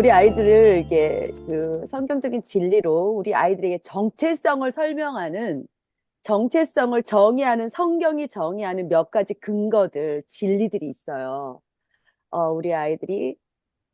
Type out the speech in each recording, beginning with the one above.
우리 아이들을 이렇게 그 성경적인 진리로 우리 아이들에게 정체성을 설명하는 정체성을 정의하는 성경이 정의하는 몇 가지 근거들, 진리들이 있어요. 우리 아이들이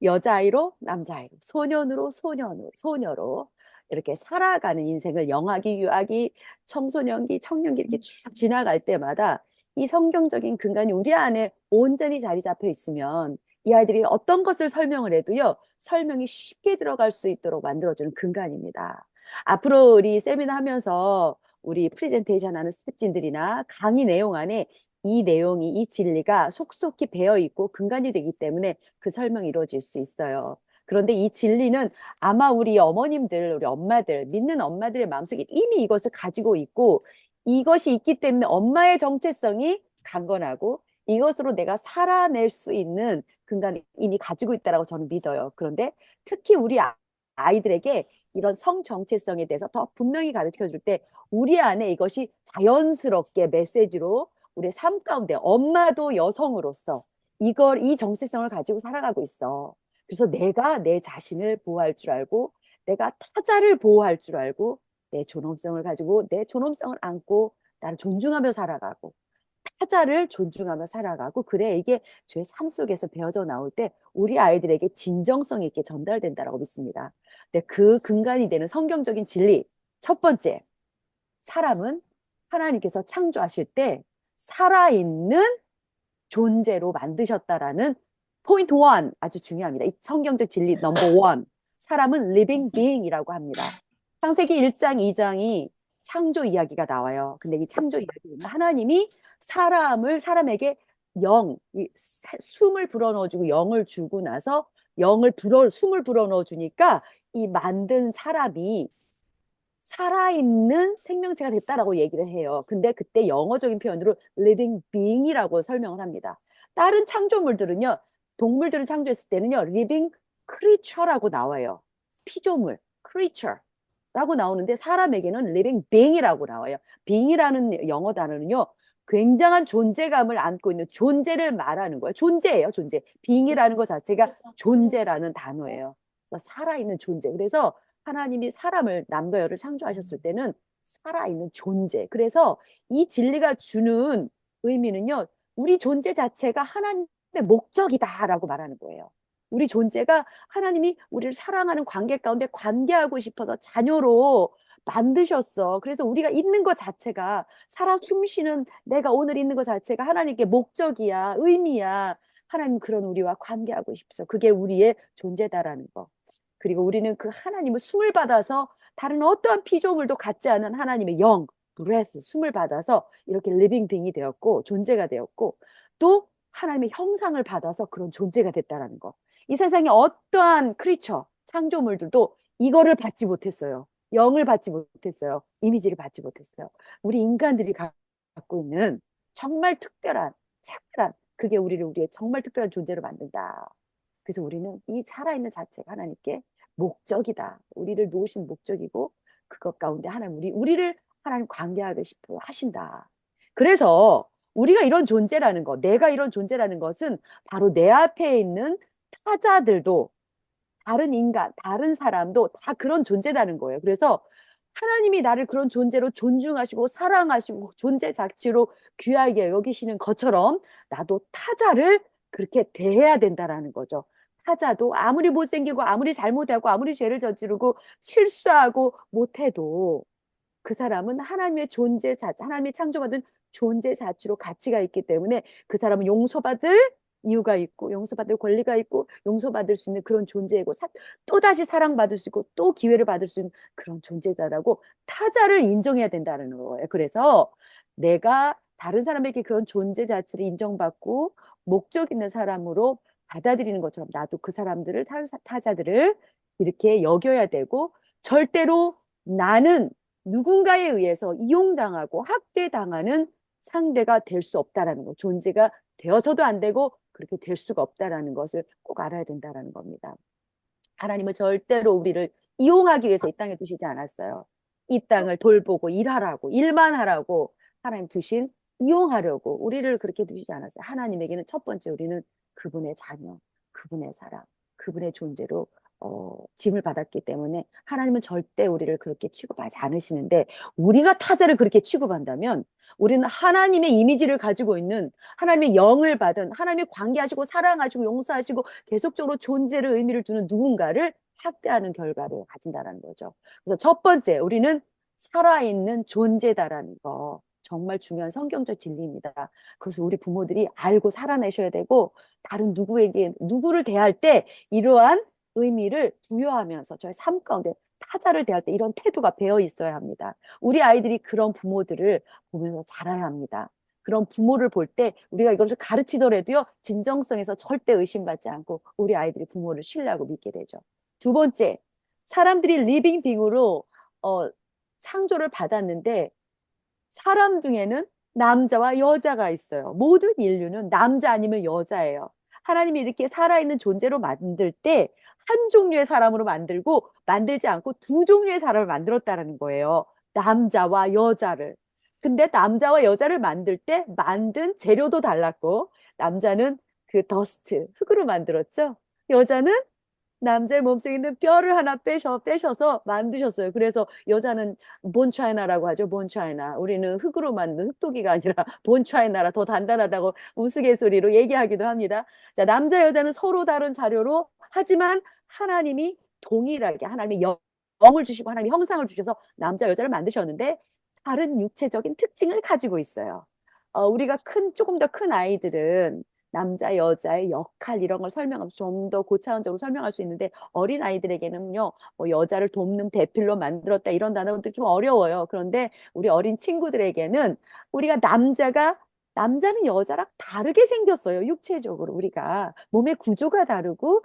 여자아이로 남자아이로, 소년으로 소년으로, 소녀로 이렇게 살아가는 인생을 영아기, 유아기, 청소년기, 청년기 이렇게 쭉 지나갈 때마다 이 성경적인 근간이 우리 안에 온전히 자리 잡혀 있으면 이 아이들이 어떤 것을 설명을 해도요, 설명이 쉽게 들어갈 수 있도록 만들어주는 근간입니다. 앞으로 우리 세미나 하면서 우리 프레젠테이션 하는 스태프진들이나 강의 내용 안에 이 내용이, 이 진리가 속속히 배어 있고 근간이 되기 때문에 그 설명이 이루어질 수 있어요. 그런데 이 진리는 아마 우리 어머님들, 우리 엄마들, 믿는 엄마들의 마음속에 이미 이것을 가지고 있고 이것이 있기 때문에 엄마의 정체성이 강건하고 이것으로 내가 살아낼 수 있는 근간을 이미 가지고 있다고 저는 믿어요. 그런데 특히 우리 아이들에게 이런 성 정체성에 대해서 더 분명히 가르쳐 줄 때 우리 안에 이것이 자연스럽게 메시지로 우리의 삶 가운데 엄마도 여성으로서 이 정체성을 가지고 살아가고 있어. 그래서 내가 내 자신을 보호할 줄 알고 내가 타자를 보호할 줄 알고 내 존엄성을 가지고 내 존엄성을 안고 나를 존중하며 살아가고 타자를 존중하며 살아가고 그래 이게 제 삶 속에서 배어져 나올 때 우리 아이들에게 진정성 있게 전달된다라고 믿습니다. 근데 그 근간이 되는 성경적인 진리 첫 번째 사람은 하나님께서 창조하실 때 살아있는 존재로 만드셨다라는 포인트 원 아주 중요합니다. 이 성경적 진리 넘버 원 사람은 living being이라고 합니다. 창세기 1장 2장이 창조 이야기가 나와요. 근데 이 창조 이야기는 하나님이 사람에게 숨을 불어넣어주고 영을 주고 나서 숨을 불어넣어 주니까 이 만든 사람이 살아있는 생명체가 됐다라고 얘기를 해요. 근데 그때 영어적인 표현으로 living being이라고 설명을 합니다. 다른 창조물들은요, 동물들을 창조했을 때는요, living creature라고 나와요. 피조물, creature라고 나오는데 사람에게는 living being이라고 나와요. being이라는 영어 단어는요, 굉장한 존재감을 안고 있는 존재를 말하는 거예요. 존재예요, 존재. being이라는 것 자체가 존재라는 단어예요. 그래서 살아있는 존재. 그래서 하나님이 사람을 남과 여를 창조하셨을 때는 살아있는 존재. 그래서 이 진리가 주는 의미는요, 우리 존재 자체가 하나님의 목적이다라고 말하는 거예요. 우리 존재가 하나님이 우리를 사랑하는 관계 가운데 관계하고 싶어서 자녀로 만드셨어. 그래서 우리가 있는 것 자체가 살아 숨쉬는 내가 오늘 있는 것 자체가 하나님께 목적이야, 의미야. 하나님 그런 우리와 관계하고 싶어. 그게 우리의 존재다라는 거. 그리고 우리는 그 하나님을 숨을 받아서 다른 어떠한 피조물도 갖지 않은 하나님의 영, breath, 숨을 받아서 이렇게 living being이 되었고 존재가 되었고 또 하나님의 형상을 받아서 그런 존재가 됐다라는 거. 이 세상에 어떠한 크리처, 창조물들도 이거를 받지 못했어요. 영을 받지 못했어요. 이미지를 받지 못했어요. 우리 인간들이 갖고 있는 정말 특별한 그게 우리의 정말 특별한 존재로 만든다. 그래서 우리는 이 살아있는 자체가 하나님께 목적이다. 우리를 놓으신 목적이고 그것 가운데 하나님 우리를 하나님 관계하고 싶어 하신다. 그래서 우리가 이런 존재라는 것, 내가 이런 존재라는 것은 바로 내 앞에 있는 타자들도 다른 인간, 다른 사람도 다 그런 존재라는 거예요. 그래서 하나님이 나를 그런 존재로 존중하시고 사랑하시고 존재 자체로 귀하게 여기시는 것처럼 나도 타자를 그렇게 대해야 된다라는 거죠. 타자도 아무리 못생기고 아무리 잘못하고 아무리 죄를 저지르고 실수하고 못해도 그 사람은 하나님의 존재 자체, 하나님의 창조받은 존재 자체로 가치가 있기 때문에 그 사람은 용서받을 이유가 있고 용서받을 권리가 있고 용서받을 수 있는 그런 존재이고 또다시 사랑받을 수 있고 또 기회를 받을 수 있는 그런 존재다라고 타자를 인정해야 된다는 거예요. 그래서 내가 다른 사람에게 그런 존재 자체를 인정받고 목적 있는 사람으로 받아들이는 것처럼 나도 그 사람들을 타자들을 이렇게 여겨야 되고 절대로 나는 누군가에 의해서 이용당하고 학대당하는 상대가 될 수 없다라는 거. 존재가 되어서도 안 되고 그렇게 될 수가 없다라는 것을 꼭 알아야 된다라는 겁니다. 하나님은 절대로 우리를 이용하기 위해서 이 땅에 두시지 않았어요. 이 땅을 돌보고 일하라고, 일만 하라고 하나님 두신 이용하려고 우리를 그렇게 두시지 않았어요. 하나님에게는 첫 번째 우리는 그분의 자녀, 그분의 사람, 그분의 존재로 짐을 받았기 때문에 하나님은 절대 우리를 그렇게 취급하지 않으시는데 우리가 타자를 그렇게 취급한다면 우리는 하나님의 이미지를 가지고 있는 하나님의 영을 받은 하나님이 관계하시고 사랑하시고 용서하시고 계속적으로 존재를 의미를 두는 누군가를 학대하는 결과를 가진다는 거죠. 그래서 첫 번째, 우리는 살아있는 존재다라는 거. 정말 중요한 성경적 진리입니다. 그래서 우리 부모들이 알고 살아내셔야 되고 다른 누구에게 누구를 대할 때 이러한 의미를 부여하면서 저의 삶 가운데 타자를 대할 때 이런 태도가 배어 있어야 합니다. 우리 아이들이 그런 부모들을 보면서 자라야 합니다. 그런 부모를 볼 때 우리가 이것을 가르치더라도요, 진정성에서 절대 의심받지 않고 우리 아이들이 부모를 신뢰하고 믿게 되죠. 두 번째, 사람들이 리빙 빙으로 어, 창조를 받았는데 사람 중에는 남자와 여자가 있어요. 모든 인류는 남자 아니면 여자예요. 하나님이 이렇게 살아있는 존재로 만들 때 한 종류의 사람으로 만들고 만들지 않고 두 종류의 사람을 만들었다라는 거예요. 남자와 여자를. 근데 남자와 여자를 만들 때 만든 재료도 달랐고 남자는 그 더스트, 흙으로 만들었죠. 여자는 남자의 몸속에 있는 뼈를 하나 빼셔서 만드셨어요. 그래서 여자는 본 차이나라고 하죠. 본 차이나. 우리는 흙으로 만든 흙도기가 아니라 본 차이나라 더 단단하다고 우스갯소리로 얘기하기도 합니다. 자, 남자 여자는 서로 다른 자료로 하지만 하나님이 동일하게 하나님이 영을 주시고 하나님이 형상을 주셔서 남자 여자를 만드셨는데 다른 육체적인 특징을 가지고 있어요. 우리가 조금 더 큰 아이들은 남자, 여자의 역할 이런 걸 설명하면서 좀 더 고차원적으로 설명할 수 있는데 어린 아이들에게는요, 뭐 여자를 돕는 배필로 만들었다 이런 단어도 좀 어려워요. 그런데 우리 어린 친구들에게는 우리가 남자는 여자랑 다르게 생겼어요. 육체적으로 우리가 몸의 구조가 다르고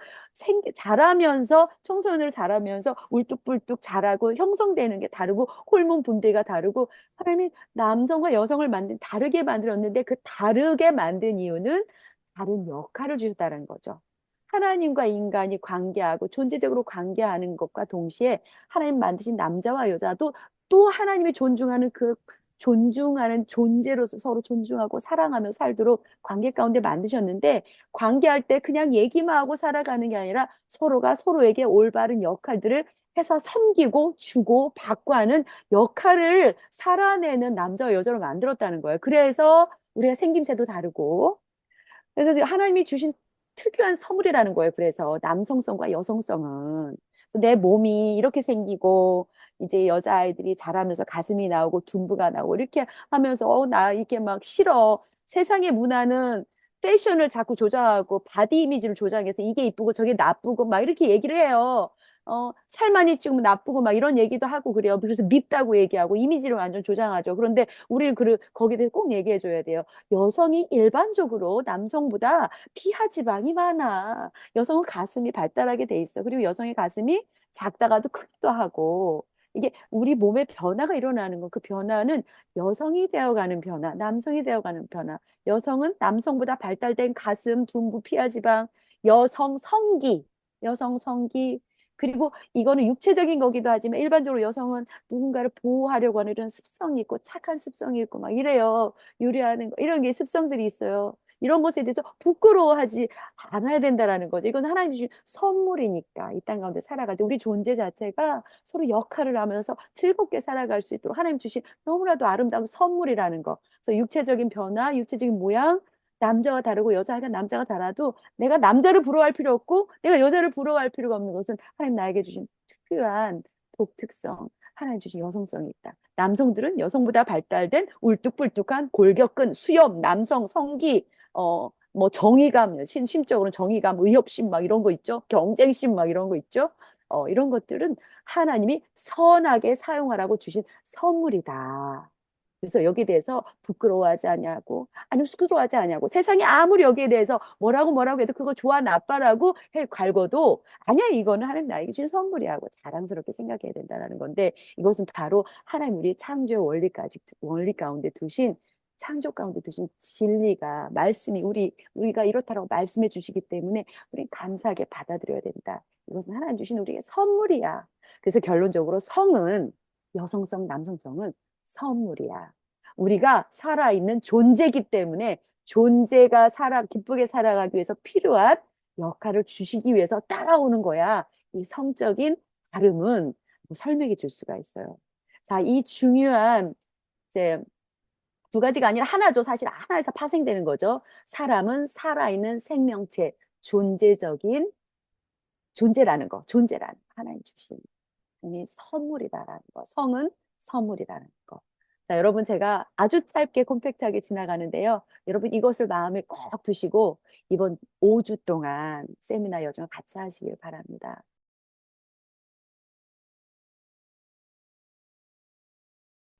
자라면서 청소년으로 자라면서 울뚝불뚝 자라고 형성되는 게 다르고 호르몬 분비가 다르고 하나님이 남성과 여성을 다르게 만들었는데 그 다르게 만든 이유는 다른 역할을 주셨다는 거죠. 하나님과 인간이 관계하고 존재적으로 관계하는 것과 동시에 하나님 만드신 남자와 여자도 또 하나님이 존중하는 존재로서 서로 존중하고 사랑하며 살도록 관계 가운데 만드셨는데 관계할 때 그냥 얘기만 하고 살아가는 게 아니라 서로가 서로에게 올바른 역할들을 해서 섬기고 주고 받고 하는 역할을 살아내는 남자와 여자로 만들었다는 거예요. 그래서 우리가 생김새도 다르고 그래서 하나님이 주신 특유한 선물이라는 거예요. 그래서 남성성과 여성성은 내 몸이 이렇게 생기고 이제 여자아이들이 자라면서 가슴이 나오고 둔부가 나오고 이렇게 하면서 나 이렇게 막 싫어. 세상의 문화는 패션을 자꾸 조장하고 바디 이미지를 조장해서 이게 이쁘고 저게 나쁘고 막 이렇게 얘기를 해요. 살 많이 찌우면 나쁘고 막 이런 얘기도 하고 그래요. 그래서 밉다고 얘기하고 이미지를 완전 조장하죠. 그런데 우리는 거기에 대해서 꼭 얘기해 줘야 돼요. 여성이 일반적으로 남성보다 피하 지방이 많아. 여성은 가슴이 발달하게 돼 있어. 그리고 여성의 가슴이 작다가도 크기도 하고 이게 우리 몸에 변화가 일어나는 거. 그 변화는 여성이 되어가는 변화, 남성이 되어가는 변화. 여성은 남성보다 발달된 가슴, 둔부, 피하 지방, 여성 성기, 여성 성기. 그리고 이거는 육체적인 거기도 하지만 일반적으로 여성은 누군가를 보호하려고 하는 이런 습성이 있고 착한 습성이 있고 막 이래요. 요리하는 거 이런 게 습성들이 있어요. 이런 것에 대해서 부끄러워하지 않아야 된다라는 거죠. 이건 하나님 주신 선물이니까 이 땅 가운데 살아갈 때 우리 존재 자체가 서로 역할을 하면서 즐겁게 살아갈 수 있도록 하나님 주신 너무나도 아름다운 선물이라는 거. 그래서 육체적인 변화, 육체적인 모양, 남자와 다르고 여자가 남자가 달라도 내가 남자를 부러워할 필요 없고 내가 여자를 부러워할 필요가 없는 것은 하나님 나에게 주신 특유한 독특성, 하나님 주신 여성성이 있다. 남성들은 여성보다 발달된 울뚝불뚝한 골격근, 수염, 남성 성기, 뭐 정의감, 심적으로는 정의감, 의협심 막 이런 거 있죠. 경쟁심 막 이런 거 있죠. 이런 것들은 하나님이 선하게 사용하라고 주신 선물이다. 그래서 여기에 대해서 부끄러워하지 않냐고, 아니면 부끄러워하지 않냐고, 세상이 아무리 여기에 대해서 뭐라고 해도 그거 좋아, 나빠라고 해 갈궈도, 아니야, 이거는 하나님 나에게 주신 선물이야 하고 자랑스럽게 생각해야 된다는 건데, 이것은 바로 하나님 우리 창조의 원리 가운데 두신, 창조 가운데 두신 진리가, 말씀이, 우리가 이렇다라고 말씀해 주시기 때문에, 우리 감사하게 받아들여야 된다. 이것은 하나님 주신 우리에게 선물이야. 그래서 결론적으로 여성성, 남성성은 선물이야. 우리가 살아있는 존재이기 때문에 기쁘게 살아가기 위해서 필요한 역할을 주시기 위해서 따라오는 거야. 이 성적인 다름은 설명해 줄 수가 있어요. 자, 이 중요한 이제 두 가지가 아니라 하나죠. 사실 하나에서 파생되는 거죠. 사람은 살아있는 생명체, 존재적인 존재라는 거, 존재라는 하나님 주신 선물이다라는 거, 성은 선물이라는 거. 자, 여러분 제가 아주 짧게 콤팩트하게 지나가는데요. 여러분 이것을 마음에 꼭 두시고 이번 5주 동안 세미나 여정을 같이 하시길 바랍니다.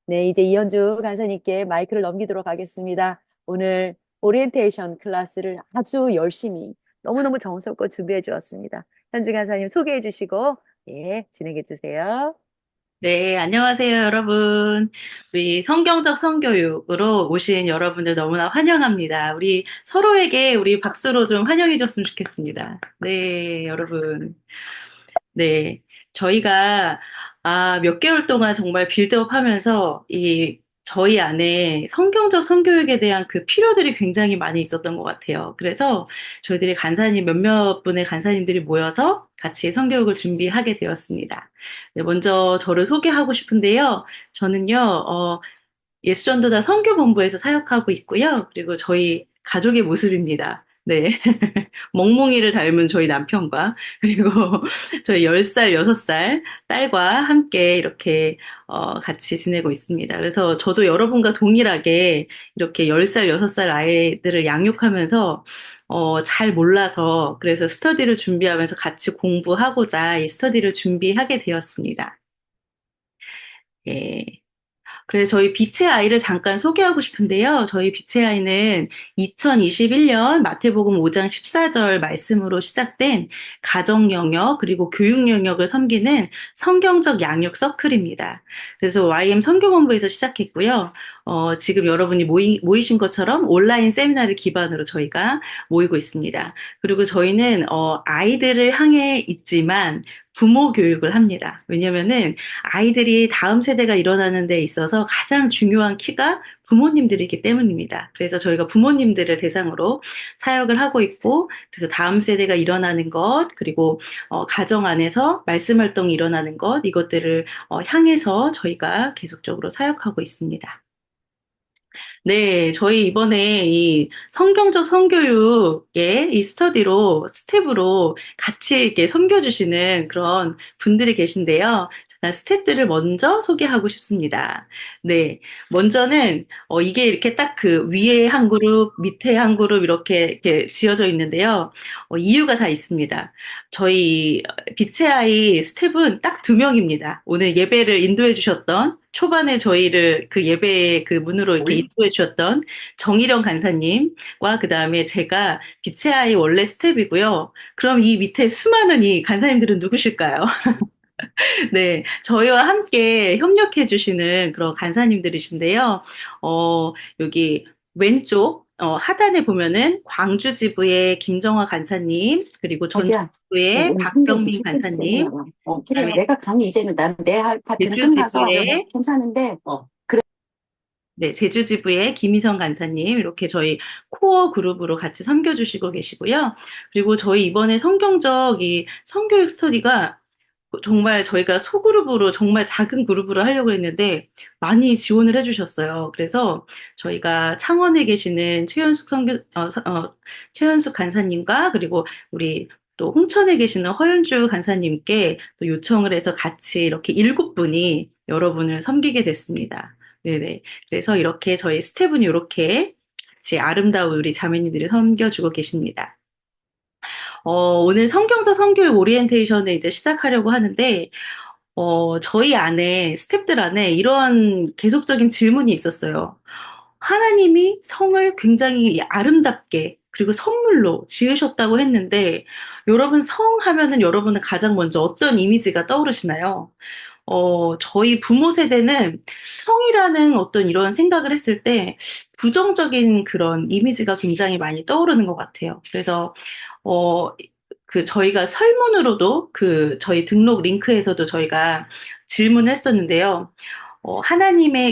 네, 이제 이현주 간사님께 마이크를 넘기도록 하겠습니다. 오늘 오리엔테이션 클래스를 아주 열심히 너무너무 정성껏 준비해 주었습니다. 현주 간사님 소개해 주시고 예, 진행해 주세요. 네, 안녕하세요, 여러분. 우리 성경적 성교육으로 오신 여러분들 너무나 환영합니다. 우리 서로에게 우리 박수로 좀 환영해 줬으면 좋겠습니다. 네, 여러분. 네, 저희가 몇 개월 동안 정말 빌드업 하면서 저희 안에 성경적 성교육에 대한 그 필요들이 굉장히 많이 있었던 것 같아요. 그래서 저희들이 몇몇 분의 간사님들이 모여서 같이 성교육을 준비하게 되었습니다. 네, 먼저 저를 소개하고 싶은데요. 저는요, 예수전도다 선교본부에서 사역하고 있고요. 그리고 저희 가족의 모습입니다. 네. 멍멍이를 닮은 저희 남편과, 그리고 저희 10살, 6살 딸과 함께 이렇게, 같이 지내고 있습니다. 그래서 저도 여러분과 동일하게 이렇게 10살, 6살 아이들을 양육하면서, 잘 몰라서, 그래서 스터디를 준비하면서 같이 공부하고자 이 스터디를 준비하게 되었습니다. 예. 그래서 저희 빛의 아이를 잠깐 소개하고 싶은데요. 저희 빛의 아이는 2021년 마태복음 5장 14절 말씀으로 시작된 가정 영역 그리고 교육 영역을 섬기는 성경적 양육 서클입니다. 그래서 YM 선교본부에서 시작했고요. 지금 여러분이 모이신 것처럼 온라인 세미나를 기반으로 저희가 모이고 있습니다. 그리고 저희는 아이들을 향해 있지만 부모 교육을 합니다. 왜냐면은 아이들이 다음 세대가 일어나는 데 있어서 가장 중요한 키가 부모님들이기 때문입니다. 그래서 저희가 부모님들을 대상으로 사역을 하고 있고, 그래서 다음 세대가 일어나는 것, 그리고 가정 안에서 말씀 활동이 일어나는 것, 이것들을 향해서 저희가 계속적으로 사역하고 있습니다. 네, 저희 이번에 이 성경적 성교육의 이 스텝으로 같이 이렇게 섬겨주시는 그런 분들이 계신데요. 스텝들을 먼저 소개하고 싶습니다. 네, 먼저는, 이게 이렇게 딱 그 위에 한 그룹, 밑에 한 그룹 이렇게 지어져 있는데요. 이유가 다 있습니다. 저희 빛의 아이 스텝은 딱 2명입니다. 오늘 예배를 인도해 주셨던 초반에 저희를 그 예배의 그 문으로 이렇게 인도해 주셨던 정일영 간사님과 그 다음에 제가 빛의 아이 원래 스텝이고요. 그럼 이 밑에 수많은 이 간사님들은 누구실까요? 네, 저희와 함께 협력해 주시는 그런 간사님들이신데요. 여기 왼쪽 하단에 보면은 광주 지부의 김정화 간사님, 그리고 전주 자기야, 지부의 음성도 박병민 지켜주세요. 간사님, 그래, 그다음에 내가 강의 이제는 난 내 할 파트는 제주 끝나서 지부의 괜찮은데, 그래. 네, 제주지부의 김희성 간사님, 이렇게 저희 코어 그룹으로 같이 섬겨주시고 계시고요. 그리고 저희 이번에 성경적 이 성교육 스터디가 정말 저희가 소그룹으로, 정말 작은 그룹으로 하려고 했는데 많이 지원을 해주셨어요. 그래서 저희가 창원에 계시는 최현숙 간사님과 그리고 우리 또 홍천에 계시는 허윤주 간사님께 또 요청을 해서 같이 이렇게 7분이 여러분을 섬기게 됐습니다. 네네. 그래서 이렇게 저희 스텝은 이렇게 같이 아름다운 우리 자매님들이 섬겨주고 계십니다. 오늘 성경적 성교육 오리엔테이션을 이제 시작하려고 하는데, 저희 안에, 스텝들 안에 이런 계속적인 질문이 있었어요. 하나님이 성을 굉장히 아름답게, 그리고 선물로 지으셨다고 했는데, 여러분 성 하면은 여러분은 가장 먼저 어떤 이미지가 떠오르시나요? 저희 부모 세대는 성이라는 어떤 이런 생각을 했을 때 부정적인 그런 이미지가 굉장히 많이 떠오르는 것 같아요. 그래서, 어, 저희가 설문으로도 저희 등록 링크에서도 저희가 질문을 했었는데요.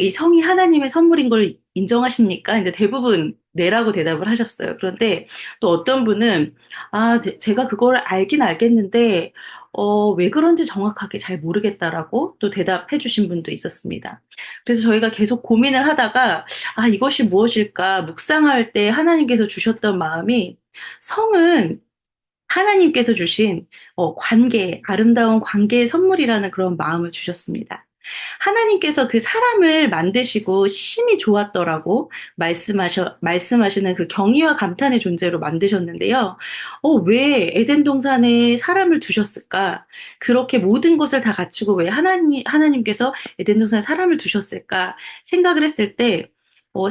이 성이 하나님의 선물인 걸 인정하십니까? 근데 대부분 네라고 대답을 하셨어요. 그런데 또 어떤 분은, 제가 그걸 알긴 알겠는데, 왜 그런지 정확하게 잘 모르겠다라고 또 대답해 주신 분도 있었습니다. 그래서 저희가 계속 고민을 하다가, 이것이 무엇일까 묵상할 때 하나님께서 주셨던 마음이 성은 하나님께서 주신 관계, 아름다운 관계의 선물이라는 그런 마음을 주셨습니다. 하나님께서 그 사람을 만드시고 심히 좋았더라고 말씀하시는 그 경의와 감탄의 존재로 만드셨는데요. 왜 에덴 동산에 사람을 두셨을까? 그렇게 모든 것을 다 갖추고 왜 하나님께서 에덴 동산에 사람을 두셨을까? 생각을 했을 때,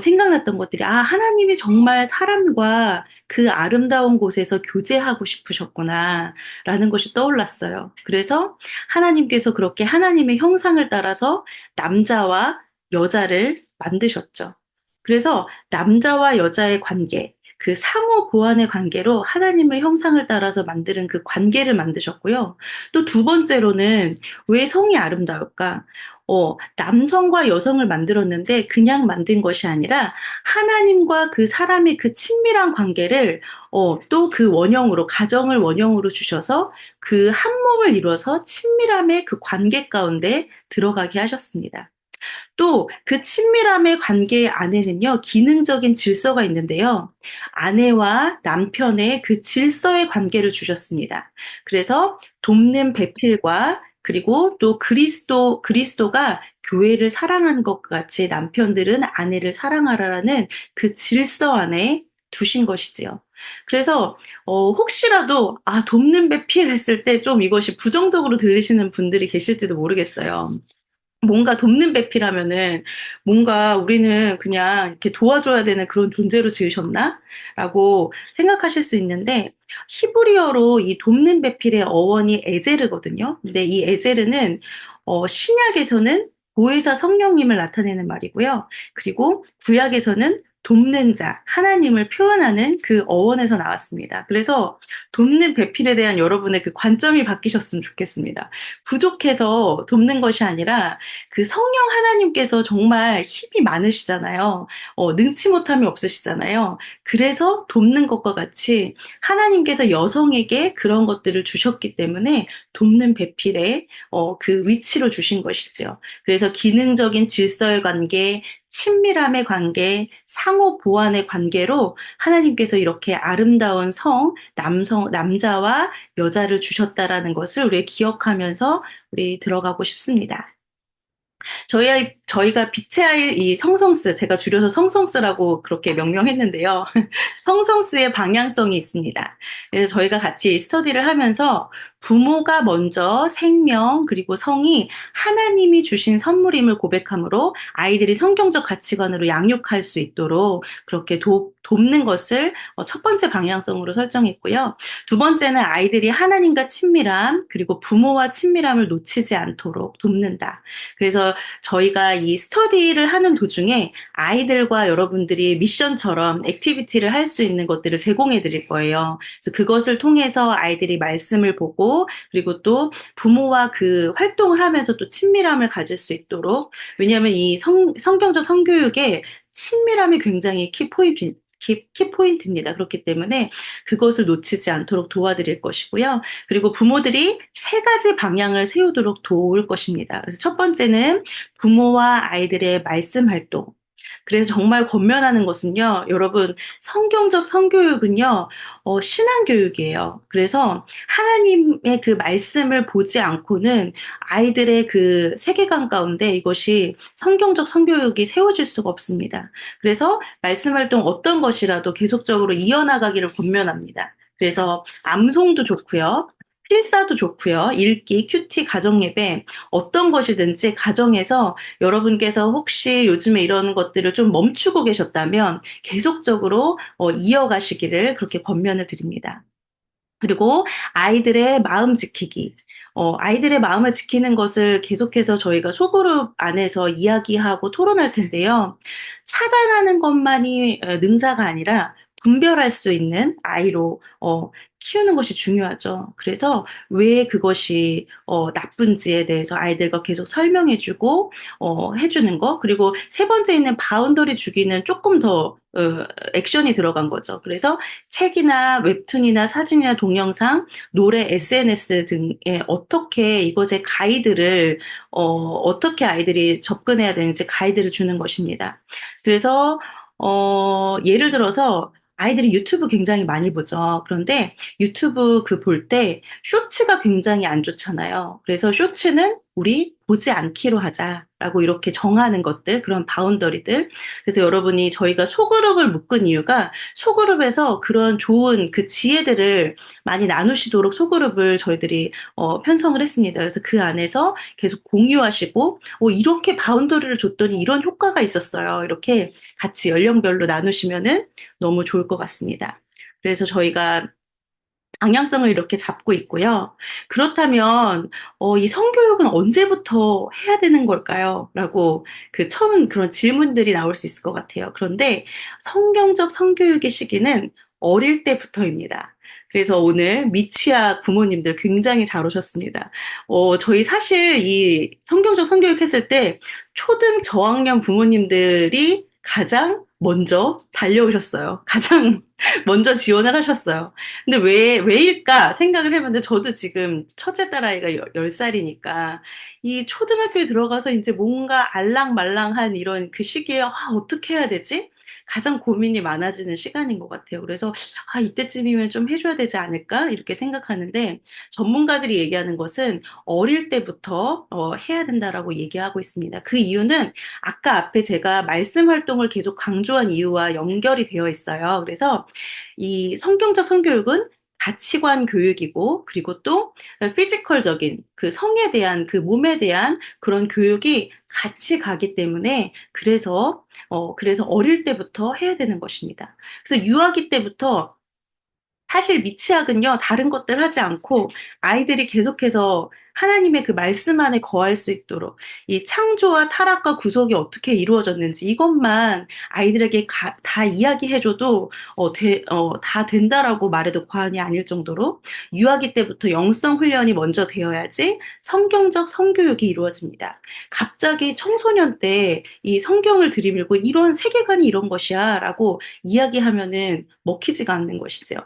생각났던 것들이, 하나님이 정말 사람과 그 아름다운 곳에서 교제하고 싶으셨구나, 라는 것이 떠올랐어요. 그래서 하나님께서 그렇게 하나님의 형상을 따라서 남자와 여자를 만드셨죠. 그래서 남자와 여자의 관계, 그 상호 보완의 관계로 하나님의 형상을 따라서 만드는 그 관계를 만드셨고요. 또 두 번째로는 왜 성이 아름다울까? 남성과 여성을 만들었는데 그냥 만든 것이 아니라 하나님과 그 사람의 그 친밀한 관계를 또 그 원형으로, 가정을 원형으로 주셔서 그 한 몸을 이루어서 친밀함의 그 관계 가운데 들어가게 하셨습니다. 또 그 친밀함의 관계 안에는요, 기능적인 질서가 있는데요. 아내와 남편의 그 질서의 관계를 주셨습니다. 그래서 돕는 배필과 그리고 또 그리스도가 교회를 사랑하는 것과 같이 남편들은 아내를 사랑하라라는 그 질서 안에 두신 것이지요. 그래서 혹시라도 돕는 배필 했을 때 좀 이것이 부정적으로 들리시는 분들이 계실지도 모르겠어요. 뭔가 돕는 배필하면은 뭔가 우리는 그냥 이렇게 도와줘야 되는 그런 존재로 지으셨나? 라고 생각하실 수 있는데 히브리어로 이 돕는 배필의 어원이 에제르거든요. 근데 이 에제르는 신약에서는 보혜사 성령님을 나타내는 말이고요. 그리고 구약에서는 돕는 자, 하나님을 표현하는 그 어원에서 나왔습니다. 그래서 돕는 배필에 대한 여러분의 그 관점이 바뀌셨으면 좋겠습니다. 부족해서 돕는 것이 아니라 그 성령 하나님께서 정말 힘이 많으시잖아요. 능치 못함이 없으시잖아요. 그래서 돕는 것과 같이 하나님께서 여성에게 그런 것들을 주셨기 때문에 돕는 배필에 그 위치로 주신 것이죠. 그래서 기능적인 질서의 관계, 친밀함의 관계, 상호 보완의 관계로 하나님께서 이렇게 아름다운 남자와 여자를 주셨다라는 것을 우리 기억하면서 우리 들어가고 싶습니다. 저희가 빛의 아이 이 성성스, 제가 줄여서 성성스라고 그렇게 명명했는데요. 성성스의 방향성이 있습니다. 그래서 저희가 같이 스터디를 하면서 부모가 먼저 생명 그리고 성이 하나님이 주신 선물임을 고백함으로 아이들이 성경적 가치관으로 양육할 수 있도록 그렇게 돕는 것을 첫 번째 방향성으로 설정했고요. 두 번째는 아이들이 하나님과 친밀함 그리고 부모와 친밀함을 놓치지 않도록 돕는다. 그래서 저희가 이 스터디를 하는 도중에 아이들과 여러분들이 미션처럼 액티비티를 할 수 있는 것들을 제공해 드릴 거예요. 그래서 그것을 통해서 아이들이 말씀을 보고 그리고 또 부모와 그 활동을 하면서 또 친밀함을 가질 수 있도록 왜냐하면 이 성경적 성교육에 친밀함이 굉장히 키포인트입니다. 그렇기 때문에 그것을 놓치지 않도록 도와드릴 것이고요. 그리고 부모들이 세 가지 방향을 세우도록 도울 것입니다. 그래서 첫 번째는 부모와 아이들의 말씀 활동. 그래서 정말 권면하는 것은요, 여러분, 성경적 성교육은요, 신앙교육이에요. 그래서 하나님의 그 말씀을 보지 않고는 아이들의 그 세계관 가운데 이것이 성경적 성교육이 세워질 수가 없습니다. 그래서 말씀 활동 어떤 것이라도 계속적으로 이어나가기를 권면합니다. 그래서 암송도 좋고요. 필사도 좋고요. 읽기, 큐티, 가정예배 어떤 것이든지 가정에서 여러분께서 혹시 요즘에 이런 것들을 좀 멈추고 계셨다면 계속적으로 이어가시기를 그렇게 권면을 드립니다. 그리고 아이들의 마음 지키기. 아이들의 마음을 지키는 것을 계속해서 저희가 소그룹 안에서 이야기하고 토론할 텐데요. 차단하는 것만이 능사가 아니라 분별할 수 있는 아이로 키우는 것이 중요하죠. 그래서 왜 그것이 나쁜지에 대해서 아이들과 계속 설명해주고 해주는 거. 그리고 세 번째 있는 바운더리 주기는 조금 더 액션이 들어간 거죠. 그래서 책이나 웹툰이나 사진이나 동영상, 노래, SNS 등에 어떻게 이것의 가이드를 어떻게 아이들이 접근해야 되는지 가이드를 주는 것입니다. 그래서 예를 들어서 아이들이 유튜브 굉장히 많이 보죠. 그런데 유튜브 그 볼 때 쇼츠가 굉장히 안 좋잖아요. 그래서 쇼츠는 우리 보지 않기로 하자라고 이렇게 정하는 것들, 그런 바운더리들. 그래서 여러분이 저희가 소그룹을 묶은 이유가 소그룹에서 그런 좋은 그 지혜들을 많이 나누시도록 소그룹을 저희들이 편성을 했습니다. 그래서 그 안에서 계속 공유하시고, 이렇게 바운더리를 줬더니 이런 효과가 있었어요. 이렇게 같이 연령별로 나누시면은 너무 좋을 것 같습니다. 그래서 저희가 방향성을 이렇게 잡고 있고요. 그렇다면 이 성교육은 언제부터 해야 되는 걸까요? 라고 그 처음 그런 질문들이 나올 수 있을 것 같아요. 그런데 성경적 성교육의 시기는 어릴 때부터입니다. 그래서 오늘 미취학 부모님들 굉장히 잘 오셨습니다. 저희 사실 이 성경적 성교육 했을 때 초등 저학년 부모님들이 가장 먼저 달려오셨어요. 가장 먼저 지원을 하셨어요. 근데 왜일까 생각을 해봤는데 저도 지금 첫째 딸아이가 10살이니까 이 초등학교에 들어가서 이제 뭔가 알랑말랑한 이런 그 시기에 어떻게 해야 되지? 가장 고민이 많아지는 시간인 것 같아요. 그래서 이때쯤이면 좀 해줘야 되지 않을까? 이렇게 생각하는데 전문가들이 얘기하는 것은 어릴 때부터 해야 된다라고 얘기하고 있습니다. 그 이유는 아까 앞에 제가 말씀 활동을 계속 강조한 이유와 연결이 되어 있어요. 그래서 이 성경적 성교육은 가치관 교육이고, 그리고 또 피지컬적인 그 성에 대한 그 몸에 대한 그런 교육이 같이 가기 때문에 그래서 어릴 때부터 해야 되는 것입니다. 그래서 유아기 때부터 사실 미취학은요, 다른 것들 하지 않고 아이들이 계속해서 하나님의 그 말씀 안에 거할 수 있도록 이 창조와 타락과 구속이 어떻게 이루어졌는지 이것만 아이들에게 다 이야기해줘도 다 된다라고 말해도 과언이 아닐 정도로 유아기 때부터 영성 훈련이 먼저 되어야지 성경적 성교육이 이루어집니다. 갑자기 청소년 때 이 성경을 들이밀고 이런 세계관이 이런 것이야 라고 이야기하면은 먹히지가 않는 것이죠.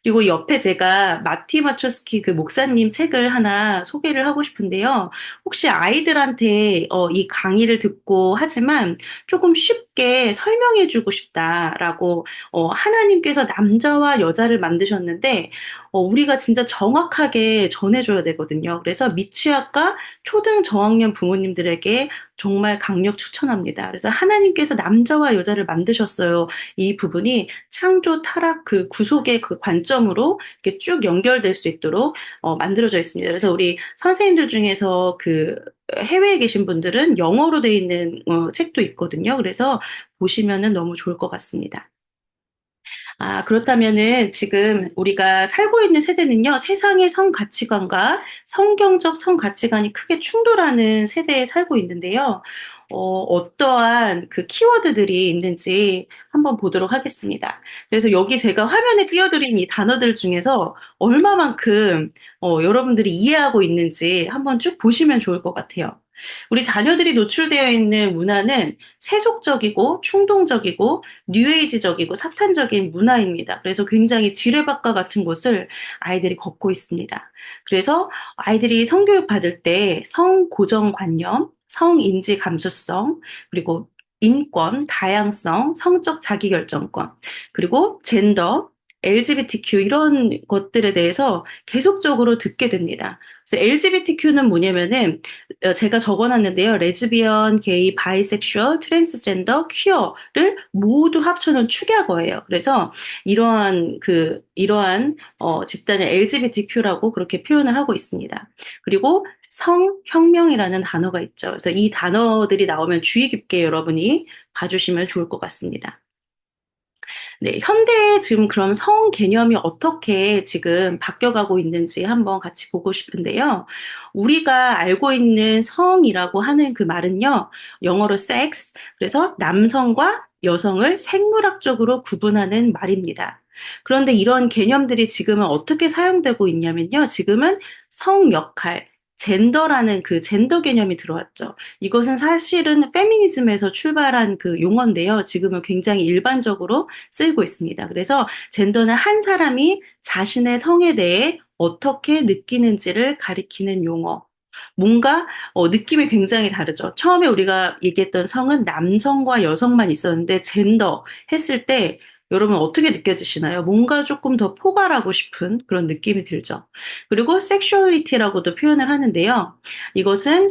그리고 옆에 제가 마티 마초스키 그 목사님 책을 하나 소개를 하고 싶은데요. 혹시 아이들한테 이 강의를 듣고 하지만 조금 쉽게 설명해주고 싶다라고 하나님께서 남자와 여자를 만드셨는데 우리가 진짜 정확하게 전해줘야 되거든요. 그래서 미취학과 초등 저학년 부모님들에게 정말 강력 추천합니다. 그래서 하나님께서 남자와 여자를 만드셨어요. 이 부분이 창조, 타락, 그 구속의 그 관점으로 이렇게 쭉 연결될 수 있도록 만들어져 있습니다. 그래서 우리 선생님들 중에서 그 해외에 계신 분들은 영어로 돼 있는 책도 있거든요. 그래서 보시면은 너무 좋을 것 같습니다. 그렇다면은 지금 우리가 살고 있는 세대는요, 세상의 성 가치관과 성경적 성 가치관이 크게 충돌하는 세대에 살고 있는데요. 어떠한 그 키워드들이 있는지 한번 보도록 하겠습니다. 그래서 여기 제가 화면에 띄워드린 이 단어들 중에서 얼마만큼 여러분들이 이해하고 있는지 한번 쭉 보시면 좋을 것 같아요. 우리 자녀들이 노출되어 있는 문화는 세속적이고 충동적이고 뉴에이지적이고 사탄적인 문화입니다. 그래서 굉장히 지뢰밭과 같은 곳을 아이들이 걷고 있습니다. 그래서 아이들이 성교육 받을 때 성고정관념, 성인지 감수성, 그리고 인권, 다양성, 성적 자기결정권, 그리고 젠더, LGBTQ 이런 것들에 대해서 계속적으로 듣게 됩니다. 그래서 LGBTQ는 뭐냐면은 제가 적어놨는데요. 레즈비언, 게이, 바이섹슈얼, 트랜스젠더, 퀴어를 모두 합쳐놓은 축약어예요. 그래서 이러한 집단을 LGBTQ라고 그렇게 표현을 하고 있습니다. 그리고 성혁명이라는 단어가 있죠. 그래서 이 단어들이 나오면 주의 깊게 여러분이 봐주시면 좋을 것 같습니다. 네, 현대의 지금 그럼 성 개념이 어떻게 지금 바뀌어가고 있는지 한번 같이 보고 싶은데요. 우리가 알고 있는 성이라고 하는 그 말은요, 영어로 sex, 그래서 남성과 여성을 생물학적으로 구분하는 말입니다. 그런데 이런 개념들이 지금은 어떻게 사용되고 있냐면요. 지금은 성 역할, 젠더라는 그 젠더 개념이 들어왔죠. 이것은 사실은 페미니즘에서 출발한 그 용어인데요. 지금은 굉장히 일반적으로 쓰이고 있습니다. 그래서 젠더는 한 사람이 자신의 성에 대해 어떻게 느끼는지를 가리키는 용어. 뭔가 느낌이 굉장히 다르죠. 처음에 우리가 얘기했던 성은 남성과 여성만 있었는데 젠더 했을 때 여러분 어떻게 느껴지시나요? 뭔가 조금 더 포괄하고 싶은 그런 느낌이 들죠. 그리고 섹슈얼리티라고도 표현을 하는데요. 이것은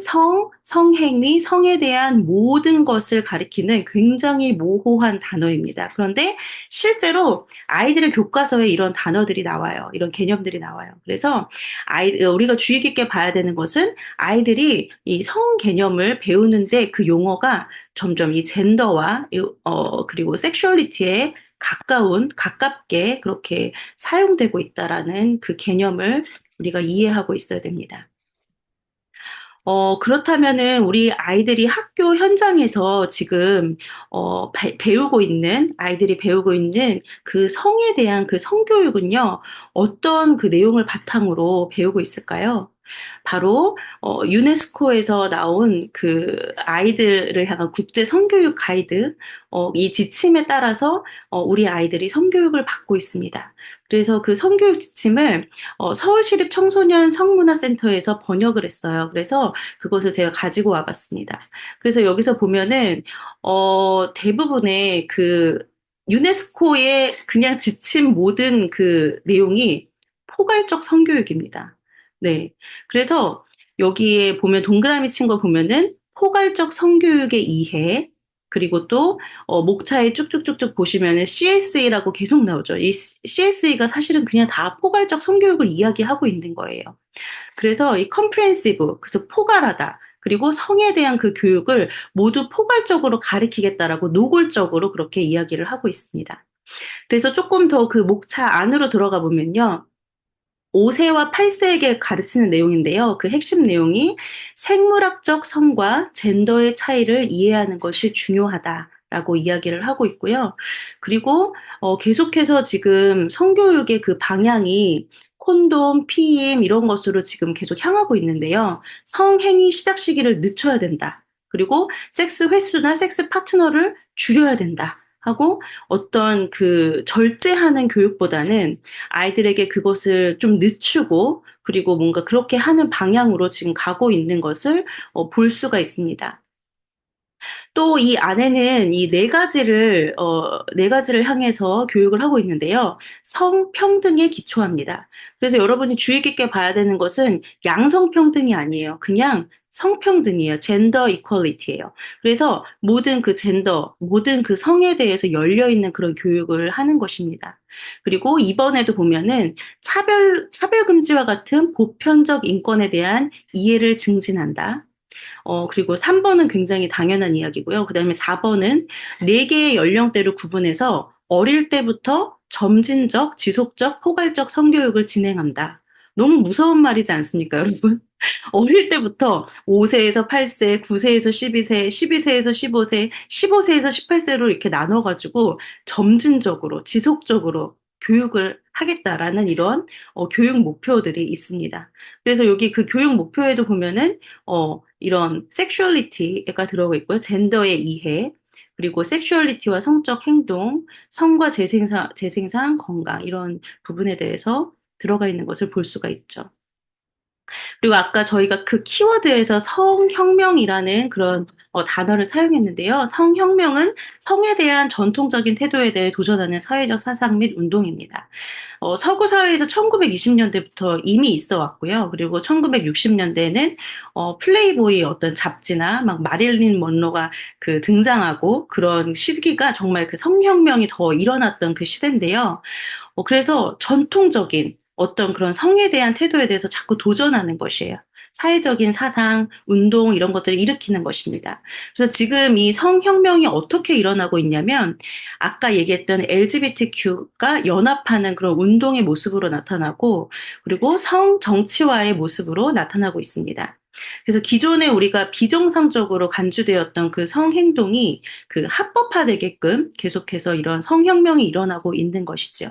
성행위, 성에 대한 모든 것을 가리키는 굉장히 모호한 단어입니다. 그런데 실제로 아이들의 교과서에 이런 단어들이 나와요. 이런 개념들이 나와요. 그래서 우리가 주의 깊게 봐야 되는 것은 아이들이 이 성 개념을 배우는데 그 용어가 점점 이 젠더와 그리고 섹슈얼리티에 가깝게 그렇게 사용되고 있다라는 그 개념을 우리가 이해하고 있어야 됩니다. 그렇다면은 우리 아이들이 학교 현장에서 지금 배우고 있는 아이들이 배우고 있는 그 성에 대한 그 성교육은요, 어떤 그 내용을 바탕으로 배우고 있을까요? 바로 유네스코에서 나온 그 아이들을 향한 국제 성교육 가이드, 이 지침에 따라서 우리 아이들이 성교육을 받고 있습니다. 그래서 그 성교육 지침을 서울시립 청소년 성문화센터에서 번역을 했어요. 그래서 그것을 제가 가지고 와봤습니다. 그래서 여기서 보면은 대부분의 그 유네스코의 그냥 지침 모든 그 내용이 포괄적 성교육입니다. 네. 그래서 여기에 보면 동그라미 친 거 보면은 포괄적 성교육의 이해, 그리고 또 목차에 쭉쭉쭉쭉 보시면은 CSA라고 계속 나오죠. 이 CSA가 사실은 그냥 다 포괄적 성교육을 이야기하고 있는 거예요. 그래서 이 comprehensive, 그래서 포괄하다. 그리고 성에 대한 그 교육을 모두 포괄적으로 가리키겠다라고 노골적으로 그렇게 이야기를 하고 있습니다. 그래서 조금 더 그 목차 안으로 들어가 보면요. 5세와 8세에게 가르치는 내용인데요. 그 핵심 내용이 생물학적 성과 젠더의 차이를 이해하는 것이 중요하다라고 이야기를 하고 있고요. 그리고 계속해서 지금 성교육의 그 방향이 콘돔, 피임 이런 것으로 지금 계속 향하고 있는데요. 성행위 시작 시기를 늦춰야 된다. 그리고 섹스 횟수나 섹스 파트너를 줄여야 된다. 하고 어떤 그 절제하는 교육보다는 아이들에게 그것을 좀 늦추고 그리고 뭔가 그렇게 하는 방향으로 지금 가고 있는 것을 볼 수가 있습니다. 또 이 안에는 이 네 가지를 향해서 교육을 하고 있는데요. 성평등에 기초합니다. 그래서 여러분이 주의 깊게 봐야 되는 것은 양성평등이 아니에요. 그냥 성평등이에요. 젠더 이퀄리티예요. 그래서 모든 그 젠더, 모든 그 성에 대해서 열려 있는 그런 교육을 하는 것입니다. 그리고 이번에도 보면은 차별 금지와 같은 보편적 인권에 대한 이해를 증진한다. 그리고 3번은 굉장히 당연한 이야기고요. 그다음에 4번은 4개의 연령대를 구분해서 어릴 때부터 점진적, 지속적, 포괄적 성교육을 진행한다. 너무 무서운 말이지 않습니까, 여러분? 어릴 때부터 5세에서 8세, 9세에서 12세, 12세에서 15세, 15세에서 18세로 이렇게 나눠가지고 점진적으로, 지속적으로 교육을 하겠다라는 이런 교육 목표들이 있습니다. 그래서 여기 그 교육 목표에도 보면은 이런 섹슈얼리티가 들어가 있고요. 젠더의 이해, 그리고 섹슈얼리티와 성적 행동, 성과 재생산, 건강 이런 부분에 대해서 들어가 있는 것을 볼 수가 있죠. 그리고 아까 저희가 그 키워드에서 성혁명이라는 그런 단어를 사용했는데요. 성혁명은 성에 대한 전통적인 태도에 대해 도전하는 사회적 사상 및 운동입니다. 서구 사회에서 1920년대부터 이미 있어 왔고요. 그리고 1960년대에는 플레이보이 어떤 잡지나 막 마릴린 먼로가 그 등장하고 그런 시기가 정말 그 성혁명이 더 일어났던 그 시대인데요. 그래서 전통적인 어떤 그런 성에 대한 태도에 대해서 자꾸 도전하는 것이에요. 사회적인 사상, 운동 이런 것들을 일으키는 것입니다. 그래서 지금 이 성혁명이 어떻게 일어나고 있냐면 아까 얘기했던 LGBTQ가 연합하는 그런 운동의 모습으로 나타나고 그리고 성 정치화의 모습으로 나타나고 있습니다. 그래서 기존에 우리가 비정상적으로 간주되었던 그 성행동이 그 합법화되게끔 계속해서 이런 성혁명이 일어나고 있는 것이죠.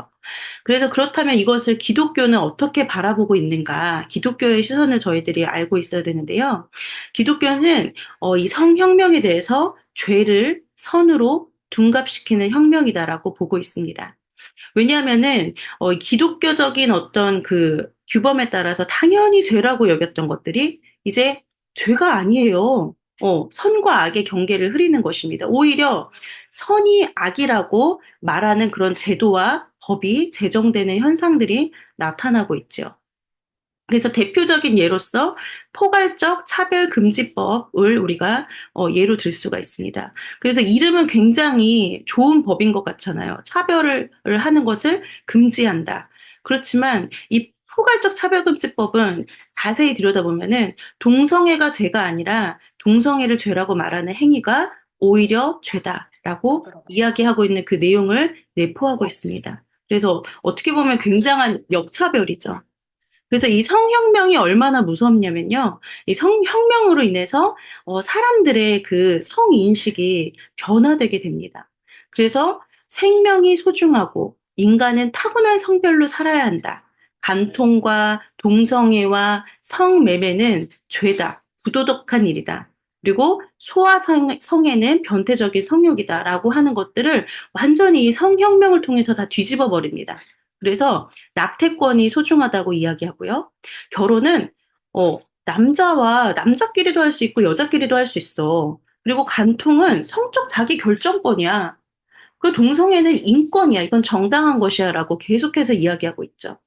그래서 그렇다면 이것을 기독교는 어떻게 바라보고 있는가? 기독교의 시선을 저희들이 알고 있어야 되는데요. 기독교는 이 성혁명에 대해서 죄를 선으로 둔갑시키는 혁명이다라고 보고 있습니다. 왜냐하면은 기독교적인 어떤 그 규범에 따라서 당연히 죄라고 여겼던 것들이 이제 죄가 아니에요. 선과 악의 경계를 흐리는 것입니다. 오히려 선이 악이라고 말하는 그런 제도와 법이 제정되는 현상들이 나타나고 있죠. 그래서 대표적인 예로서 포괄적 차별금지법을 우리가 예로 들 수가 있습니다. 그래서 이름은 굉장히 좋은 법인 것 같잖아요. 차별을 하는 것을 금지한다. 그렇지만 이 포괄적 차별금지법은 자세히 들여다보면은 동성애가 죄가 아니라 동성애를 죄라고 말하는 행위가 오히려 죄다라고 이야기하고 있는 그 내용을 내포하고 있습니다. 그래서 어떻게 보면 굉장한 역차별이죠. 그래서 이 성혁명이 얼마나 무섭냐면요. 이 성혁명으로 인해서 사람들의 그 성인식이 변화되게 됩니다. 그래서 생명이 소중하고 인간은 타고난 성별로 살아야 한다. 간통과 동성애와 성매매는 죄다. 부도덕한 일이다. 그리고 소아성애는 변태적인 성욕이다라고 하는 것들을 완전히 이 성혁명을 통해서 다 뒤집어 버립니다. 그래서 낙태권이 소중하다고 이야기하고요. 결혼은 남자와 남자끼리도 할 수 있고 여자끼리도 할 수 있어. 그리고 간통은 성적 자기 결정권이야. 그리고 동성애는 인권이야. 이건 정당한 것이야라고 계속해서 이야기하고 있죠.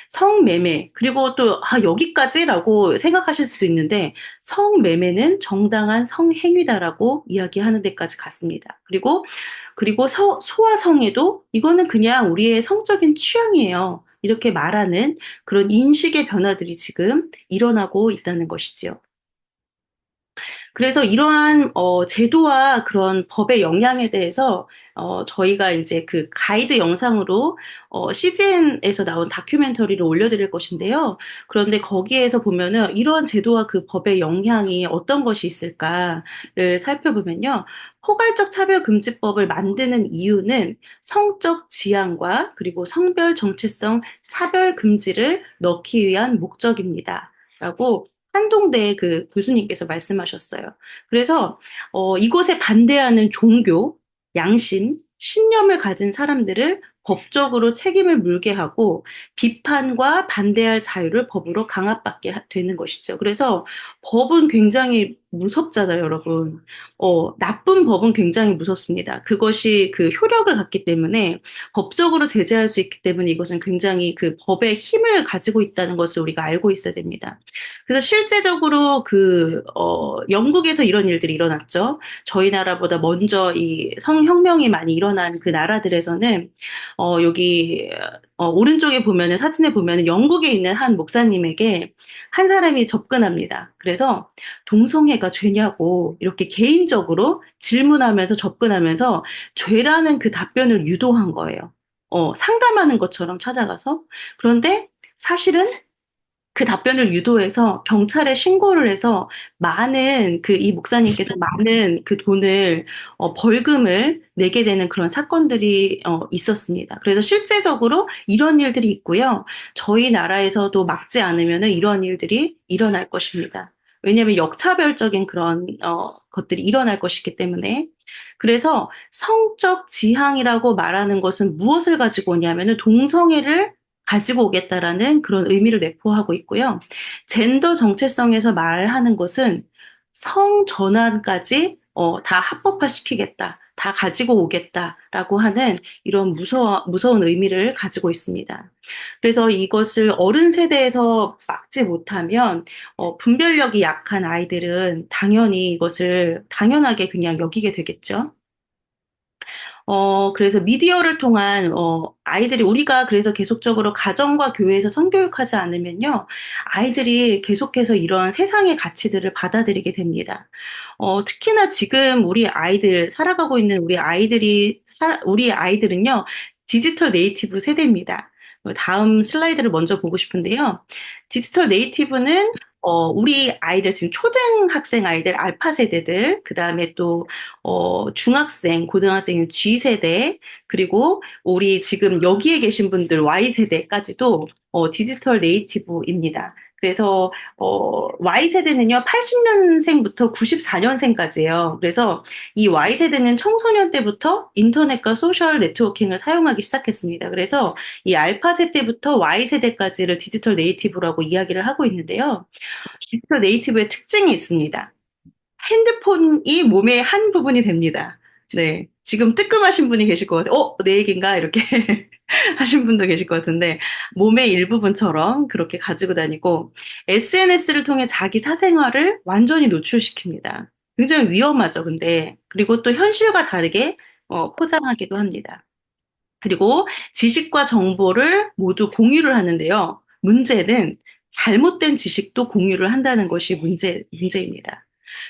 성매매, 그리고 또, 여기까지라고 생각하실 수도 있는데, 성매매는 정당한 성행위다라고 이야기하는 데까지 갔습니다. 그리고 소아성애도 이거는 그냥 우리의 성적인 취향이에요. 이렇게 말하는 그런 인식의 변화들이 지금 일어나고 있다는 것이지요. 그래서 이러한 제도와 그런 법의 영향에 대해서 저희가 이제 그 가이드 영상으로 CGN에서 나온 다큐멘터리를 올려드릴 것인데요. 그런데 거기에서 보면은 이러한 제도와 그 법의 영향이 어떤 것이 있을까를 살펴보면요. 포괄적 차별금지법을 만드는 이유는 성적 지향과 그리고 성별 정체성 차별 금지를 넣기 위한 목적입니다. 라고 한동대 그 교수님께서 말씀하셨어요. 그래서 이것에 반대하는 종교, 양심, 신념을 가진 사람들을 법적으로 책임을 물게 하고 비판과 반대할 자유를 법으로 강압받게 되는 것이죠. 그래서 법은 굉장히 무섭잖아요, 여러분. 나쁜 법은 굉장히 무섭습니다. 그것이 그 효력을 갖기 때문에 법적으로 제재할 수 있기 때문에 이것은 굉장히 그 법의 힘을 가지고 있다는 것을 우리가 알고 있어야 됩니다. 그래서 실제적으로 영국에서 이런 일들이 일어났죠. 저희 나라보다 먼저 이 성혁명이 많이 일어난 그 나라들에서는, 여기, 오른쪽에 보면은, 사진에 보면은 영국에 있는 한 목사님에게 한 사람이 접근합니다. 그래서 동성애가 죄냐고 이렇게 개인적으로 질문하면서 접근하면서 죄라는 그 답변을 유도한 거예요. 상담하는 것처럼 찾아가서. 그런데 사실은 그 답변을 유도해서 경찰에 신고를 해서 많은 이 목사님께서 많은 그 돈을 벌금을 내게 되는 그런 사건들이 있었습니다. 그래서 실제적으로 이런 일들이 있고요. 저희 나라에서도 막지 않으면은 이런 일들이 일어날 것입니다. 왜냐하면 역차별적인 그런 것들이 일어날 것이기 때문에. 그래서 성적 지향이라고 말하는 것은 무엇을 가지고 오냐면은 동성애를 가지고 오겠다라는 그런 의미를 내포하고 있고요. 젠더 정체성에서 말하는 것은 성 전환까지 다 합법화시키겠다, 다 가지고 오겠다라고 하는 이런 무서운 의미를 가지고 있습니다. 그래서 이것을 어른 세대에서 막지 못하면 분별력이 약한 아이들은 당연히 이것을 당연하게 그냥 여기게 되겠죠. 그래서 미디어를 통한, 아이들이, 우리가 그래서 계속적으로 가정과 교회에서 성교육하지 않으면요, 아이들이 계속해서 이런 세상의 가치들을 받아들이게 됩니다. 특히나 지금 살아가고 있는 우리 아이들은요, 디지털 네이티브 세대입니다. 다음 슬라이드를 먼저 보고 싶은데요. 디지털 네이티브는 우리 아이들, 지금 초등학생 아이들, 알파 세대들, 그 다음에 또, 중학생, 고등학생 G세대, 그리고 우리 지금 여기에 계신 분들 Y세대까지도, 디지털 네이티브입니다. 그래서, Y세대는요, 80년생부터 94년생까지예요. 그래서 이 Y세대는 청소년 때부터 인터넷과 소셜 네트워킹을 사용하기 시작했습니다. 그래서 이 알파 세대부터 Y세대까지를 디지털 네이티브라고 이야기를 하고 있는데요. 디지털 네이티브의 특징이 있습니다. 핸드폰이 몸의 한 부분이 됩니다. 네. 지금 뜨끔하신 분이 계실 것 같아요. 내 얘기인가? 이렇게 하신 분도 계실 것 같은데, 몸의 일부분처럼 그렇게 가지고 다니고, SNS를 통해 자기 사생활을 완전히 노출시킵니다. 굉장히 위험하죠, 근데. 그리고 또 현실과 다르게 포장하기도 합니다. 그리고 지식과 정보를 모두 공유를 하는데요. 문제는 잘못된 지식도 공유를 한다는 것이 문제입니다.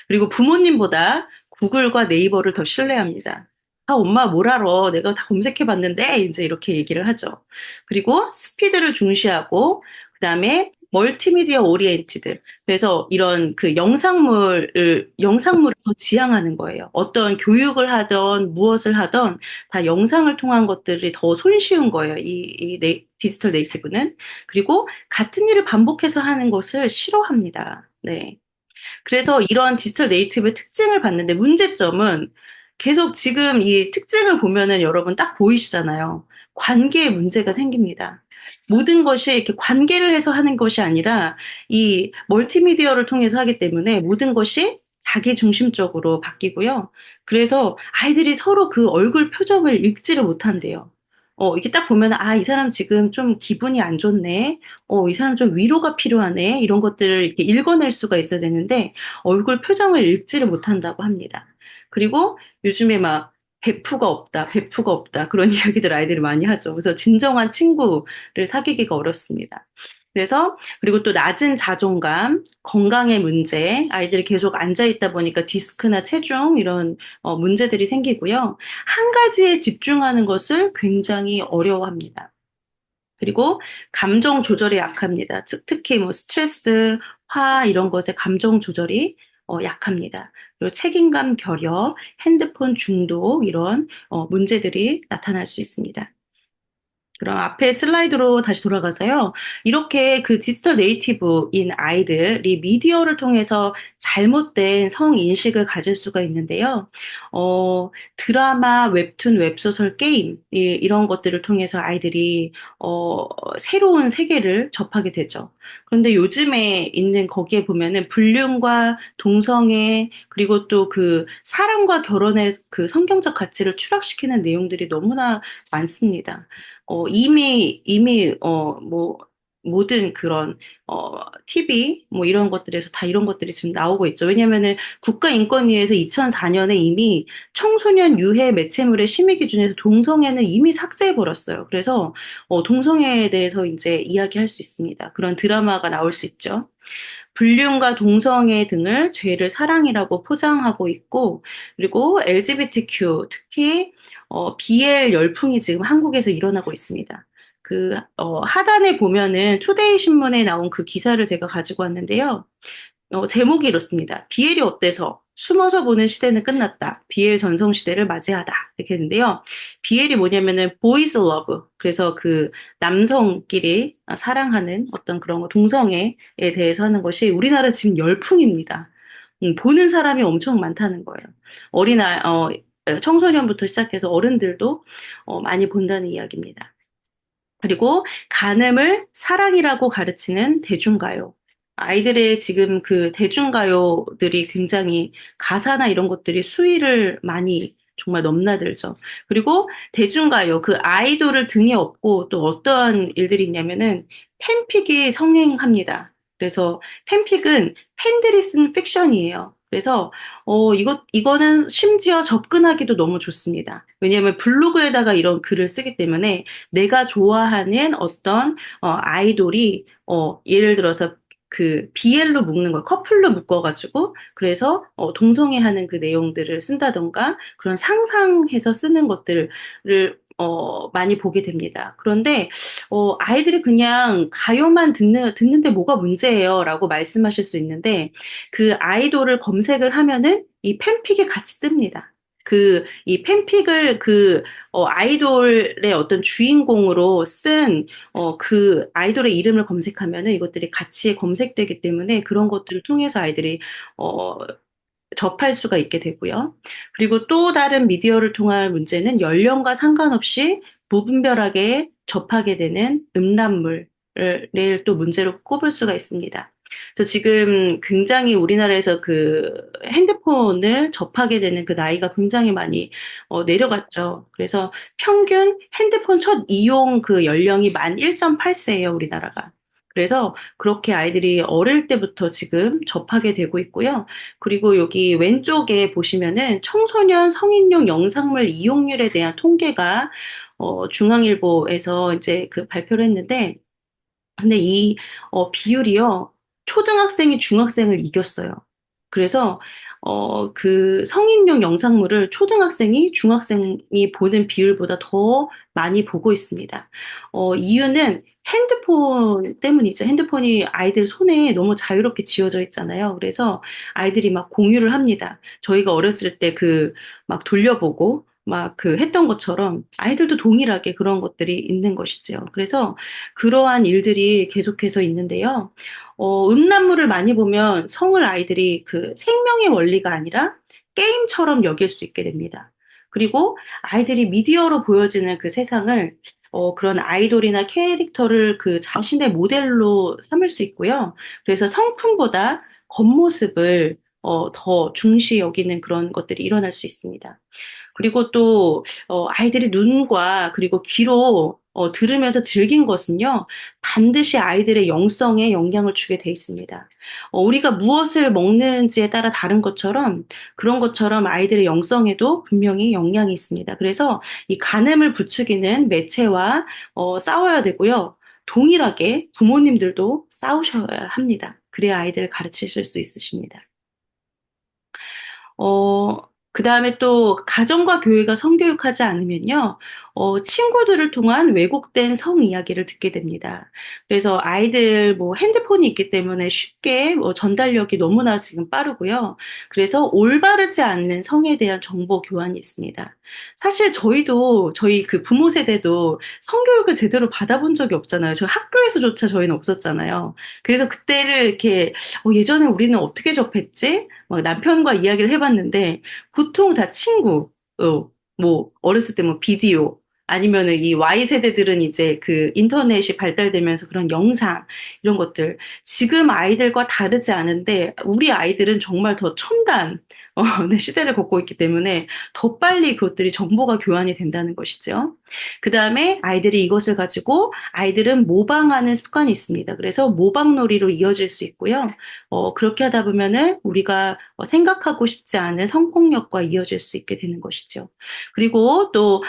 그리고 부모님보다 구글과 네이버를 더 신뢰합니다. 아, 엄마 뭘 알아? 내가 다 검색해 봤는데, 이제 이렇게 얘기를 하죠. 그리고 스피드를 중시하고, 그 다음에 멀티미디어 오리엔티드. 그래서 이런 그 영상물을 더 지향하는 거예요. 어떤 교육을 하던, 무엇을 하던, 다 영상을 통한 것들이 더 손쉬운 거예요. 디지털 네이티브는. 그리고 같은 일을 반복해서 하는 것을 싫어합니다. 네. 그래서 이런 디지털 네이티브의 특징을 봤는데 문제점은 계속 지금 이 특징을 보면은 여러분 딱 보이시잖아요. 관계에 문제가 생깁니다. 모든 것이 이렇게 관계를 해서 하는 것이 아니라 이 멀티미디어를 통해서 하기 때문에 모든 것이 자기 중심적으로 바뀌고요. 그래서 아이들이 서로 그 얼굴 표정을 읽지를 못한대요. 이렇게 딱 보면, 아, 이 사람 지금 좀 기분이 안 좋네. 이 사람 좀 위로가 필요하네. 이런 것들을 이렇게 읽어낼 수가 있어야 되는데, 얼굴 표정을 읽지를 못한다고 합니다. 그리고 요즘에 막 베프가 없다, 베프가 없다. 그런 이야기들 아이들이 많이 하죠. 그래서 진정한 친구를 사귀기가 어렵습니다. 그리고 또 낮은 자존감, 건강의 문제, 아이들이 계속 앉아있다 보니까 디스크나 체중, 이런 문제들이 생기고요. 한 가지에 집중하는 것을 굉장히 어려워합니다. 그리고 감정 조절이 약합니다. 특히 뭐 스트레스, 화 이런 것에 감정 조절이 약합니다. 그리고 책임감 결여, 핸드폰 중독 이런 문제들이 나타날 수 있습니다. 그럼 앞에 슬라이드로 다시 돌아가서요. 이렇게 그 디지털 네이티브인 아이들이 미디어를 통해서 잘못된 성인식을 가질 수가 있는데요. 드라마, 웹툰, 웹소설, 게임, 이런 것들을 통해서 아이들이, 새로운 세계를 접하게 되죠. 그런데 요즘에 있는 거기에 보면은 불륜과 동성애, 그리고 또 그 사랑과 결혼의 그 성경적 가치를 추락시키는 내용들이 너무나 많습니다. 뭐, 모든 그런, TV, 뭐 이런 것들에서 다 이런 것들이 지금 나오고 있죠. 왜냐면은 국가인권위에서 2004년에 이미 청소년 유해 매체물의 심의 기준에서 동성애는 이미 삭제해버렸어요. 그래서, 동성애에 대해서 이제 이야기할 수 있습니다. 그런 드라마가 나올 수 있죠. 불륜과 동성애 등을 죄를 사랑이라고 포장하고 있고, 그리고 LGBTQ, 특히 BL 열풍이 지금 한국에서 일어나고 있습니다. 하단에 보면은 투데이 신문에 나온 그 기사를 제가 가지고 왔는데요. 제목이 이렇습니다. BL이 어때서? 숨어서 보는 시대는 끝났다. BL 전성 시대를 맞이하다. 이렇게 했는데요. BL이 뭐냐면은 boys love. 그래서 그 남성끼리 사랑하는 어떤 그런 거, 동성애에 대해서 하는 것이 우리나라 지금 열풍입니다. 보는 사람이 엄청 많다는 거예요. 청소년부터 시작해서 어른들도 많이 본다는 이야기입니다. 그리고 간음을 사랑이라고 가르치는 대중가요. 아이들의 지금 그 대중가요들이 굉장히 가사나 이런 것들이 수위를 많이 정말 넘나들죠. 그리고 대중가요, 그 아이돌을 등에 업고 또 어떠한 일들이 있냐면은 팬픽이 성행합니다. 그래서 팬픽은 팬들이 쓴 픽션이에요. 그래서 이거는 심지어 접근하기도 너무 좋습니다. 왜냐하면 블로그에다가 이런 글을 쓰기 때문에 내가 좋아하는 어떤 아이돌이 예를 들어서 그 BL로 묶는 거예요. 커플로 묶어가지고 그래서 동성애 하는 그 내용들을 쓴다던가 그런 상상해서 쓰는 것들을 많이 보게 됩니다. 그런데, 아이들이 그냥 가요만 듣는데 뭐가 문제예요? 라고 말씀하실 수 있는데, 그 아이돌을 검색을 하면은 이 팬픽에 같이 뜹니다. 이 팬픽을 아이돌의 어떤 주인공으로 쓴, 그 아이돌의 이름을 검색하면은 이것들이 같이 검색되기 때문에 그런 것들을 통해서 아이들이, 어, 접할 수가 있게 되고요. 그리고 또 다른 미디어를 통한 문제는 연령과 상관없이 무분별하게 접하게 되는 음란물을 또 문제로 꼽을 수가 있습니다. 그래서 지금 굉장히 우리나라에서 그 핸드폰을 접하게 되는 그 나이가 굉장히 많이 내려갔죠. 그래서 평균 핸드폰 첫 이용 그 연령이 만 1.8세예요, 우리나라가. 그래서 그렇게 아이들이 어릴 때부터 지금 접하게 되고 있고요. 그리고 여기 왼쪽에 보시면은 청소년 성인용 영상물 이용률에 대한 통계가 중앙일보에서 이제 그 발표를 했는데, 근데 비율이요, 초등학생이 중학생을 이겼어요. 그래서, 그 성인용 영상물을 초등학생이 중학생이 보는 비율보다 더 많이 보고 있습니다. 이유는 핸드폰 때문이죠. 핸드폰이 아이들 손에 너무 자유롭게 쥐어져 있잖아요. 그래서 아이들이 막 공유를 합니다. 저희가 어렸을 때 막 돌려보고, 막 했던 것처럼 아이들도 동일하게 그런 것들이 있는 것이죠. 그래서 그러한 일들이 계속해서 있는데요. 음란물을 많이 보면 성을 아이들이 그 생명의 원리가 아니라 게임처럼 여길 수 있게 됩니다. 그리고 아이들이 미디어로 보여지는 그 세상을 그런 아이돌이나 캐릭터를 그 자신의 모델로 삼을 수 있고요. 그래서 성품보다 겉모습을 더 중시 여기는 그런 것들이 일어날 수 있습니다. 그리고 또 아이들이 눈과 그리고 귀로 들으면서 즐긴 것은요, 반드시 아이들의 영성에 영향을 주게 돼 있습니다. 우리가 무엇을 먹는지에 따라 다른 것처럼 그런 것처럼 아이들의 영성에도 분명히 영향이 있습니다. 그래서 이 간음을 부추기는 매체와 싸워야 되고요. 동일하게 부모님들도 싸우셔야 합니다. 그래야 아이들을 가르치실 수 있으십니다. 어, 그 다음에 또 가정과 교회가 성교육하지 않으면요, 친구들을 통한 왜곡된 성 이야기를 듣게 됩니다. 그래서 아이들 뭐 핸드폰이 있기 때문에 쉽게 전달력이 너무나 지금 빠르고요. 그래서 올바르지 않는 성에 대한 정보 교환이 있습니다. 사실 저희 그 부모 세대도 성교육을 제대로 받아본 적이 없잖아요. 저 학교에서조차 저희는 없었잖아요. 그래서 그때를 이렇게 예전에 우리는 어떻게 접했지? 막 남편과 이야기를 해봤는데 보통 다 친구, 뭐 어렸을 때 뭐 비디오 아니면은 이 Y세대들은 이제 그 인터넷이 발달되면서 그런 영상 이런 것들 지금 아이들과 다르지 않은데 우리 아이들은 정말 더 첨단 네, 시대를 걷고 있기 때문에 더 빨리 그것들이 정보가 교환이 된다는 것이죠. 그 다음에 아이들이 이것을 가지고 아이들은 모방하는 습관이 있습니다. 그래서 모방놀이로 이어질 수 있고요. 그렇게 하다 보면은 우리가 생각하고 싶지 않은 성폭력과 이어질 수 있게 되는 것이죠. 그리고 또,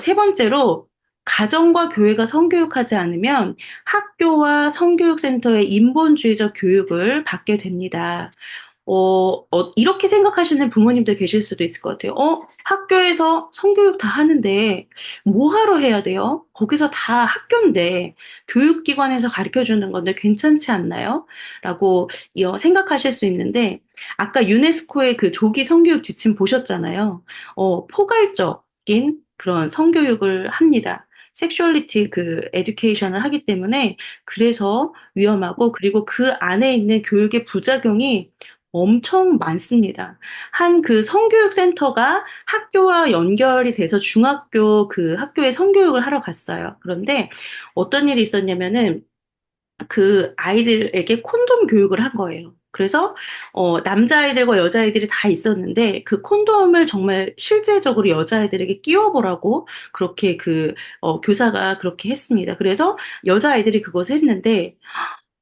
세 번째로, 가정과 교회가 성교육하지 않으면 학교와 성교육센터의 인본주의적 교육을 받게 됩니다. 이렇게 생각하시는 부모님들 계실 수도 있을 것 같아요. 학교에서 성교육 다 하는데 뭐 하러 해야 돼요? 거기서 다 학교인데 교육기관에서 가르쳐 주는 건데 괜찮지 않나요? 라고 생각하실 수 있는데 아까 유네스코의 그 조기 성교육 지침 보셨잖아요. 포괄적인 그런 성교육을 합니다. 섹슈얼리티 그 에듀케이션을 하기 때문에 그래서 위험하고 그리고 그 안에 있는 교육의 부작용이 엄청 많습니다. 한 그 성교육 센터가 학교와 연결이 돼서 중학교 그 학교에 성교육을 하러 갔어요. 그런데 어떤 일이 있었냐면은 그 아이들에게 콘돔 교육을 한 거예요. 그래서 남자아이들과 여자아이들이 다 있었는데 그 콘돔을 정말 실제적으로 여자아이들에게 끼워보라고 그렇게 교사가 그렇게 했습니다. 그래서 여자아이들이 그것을 했는데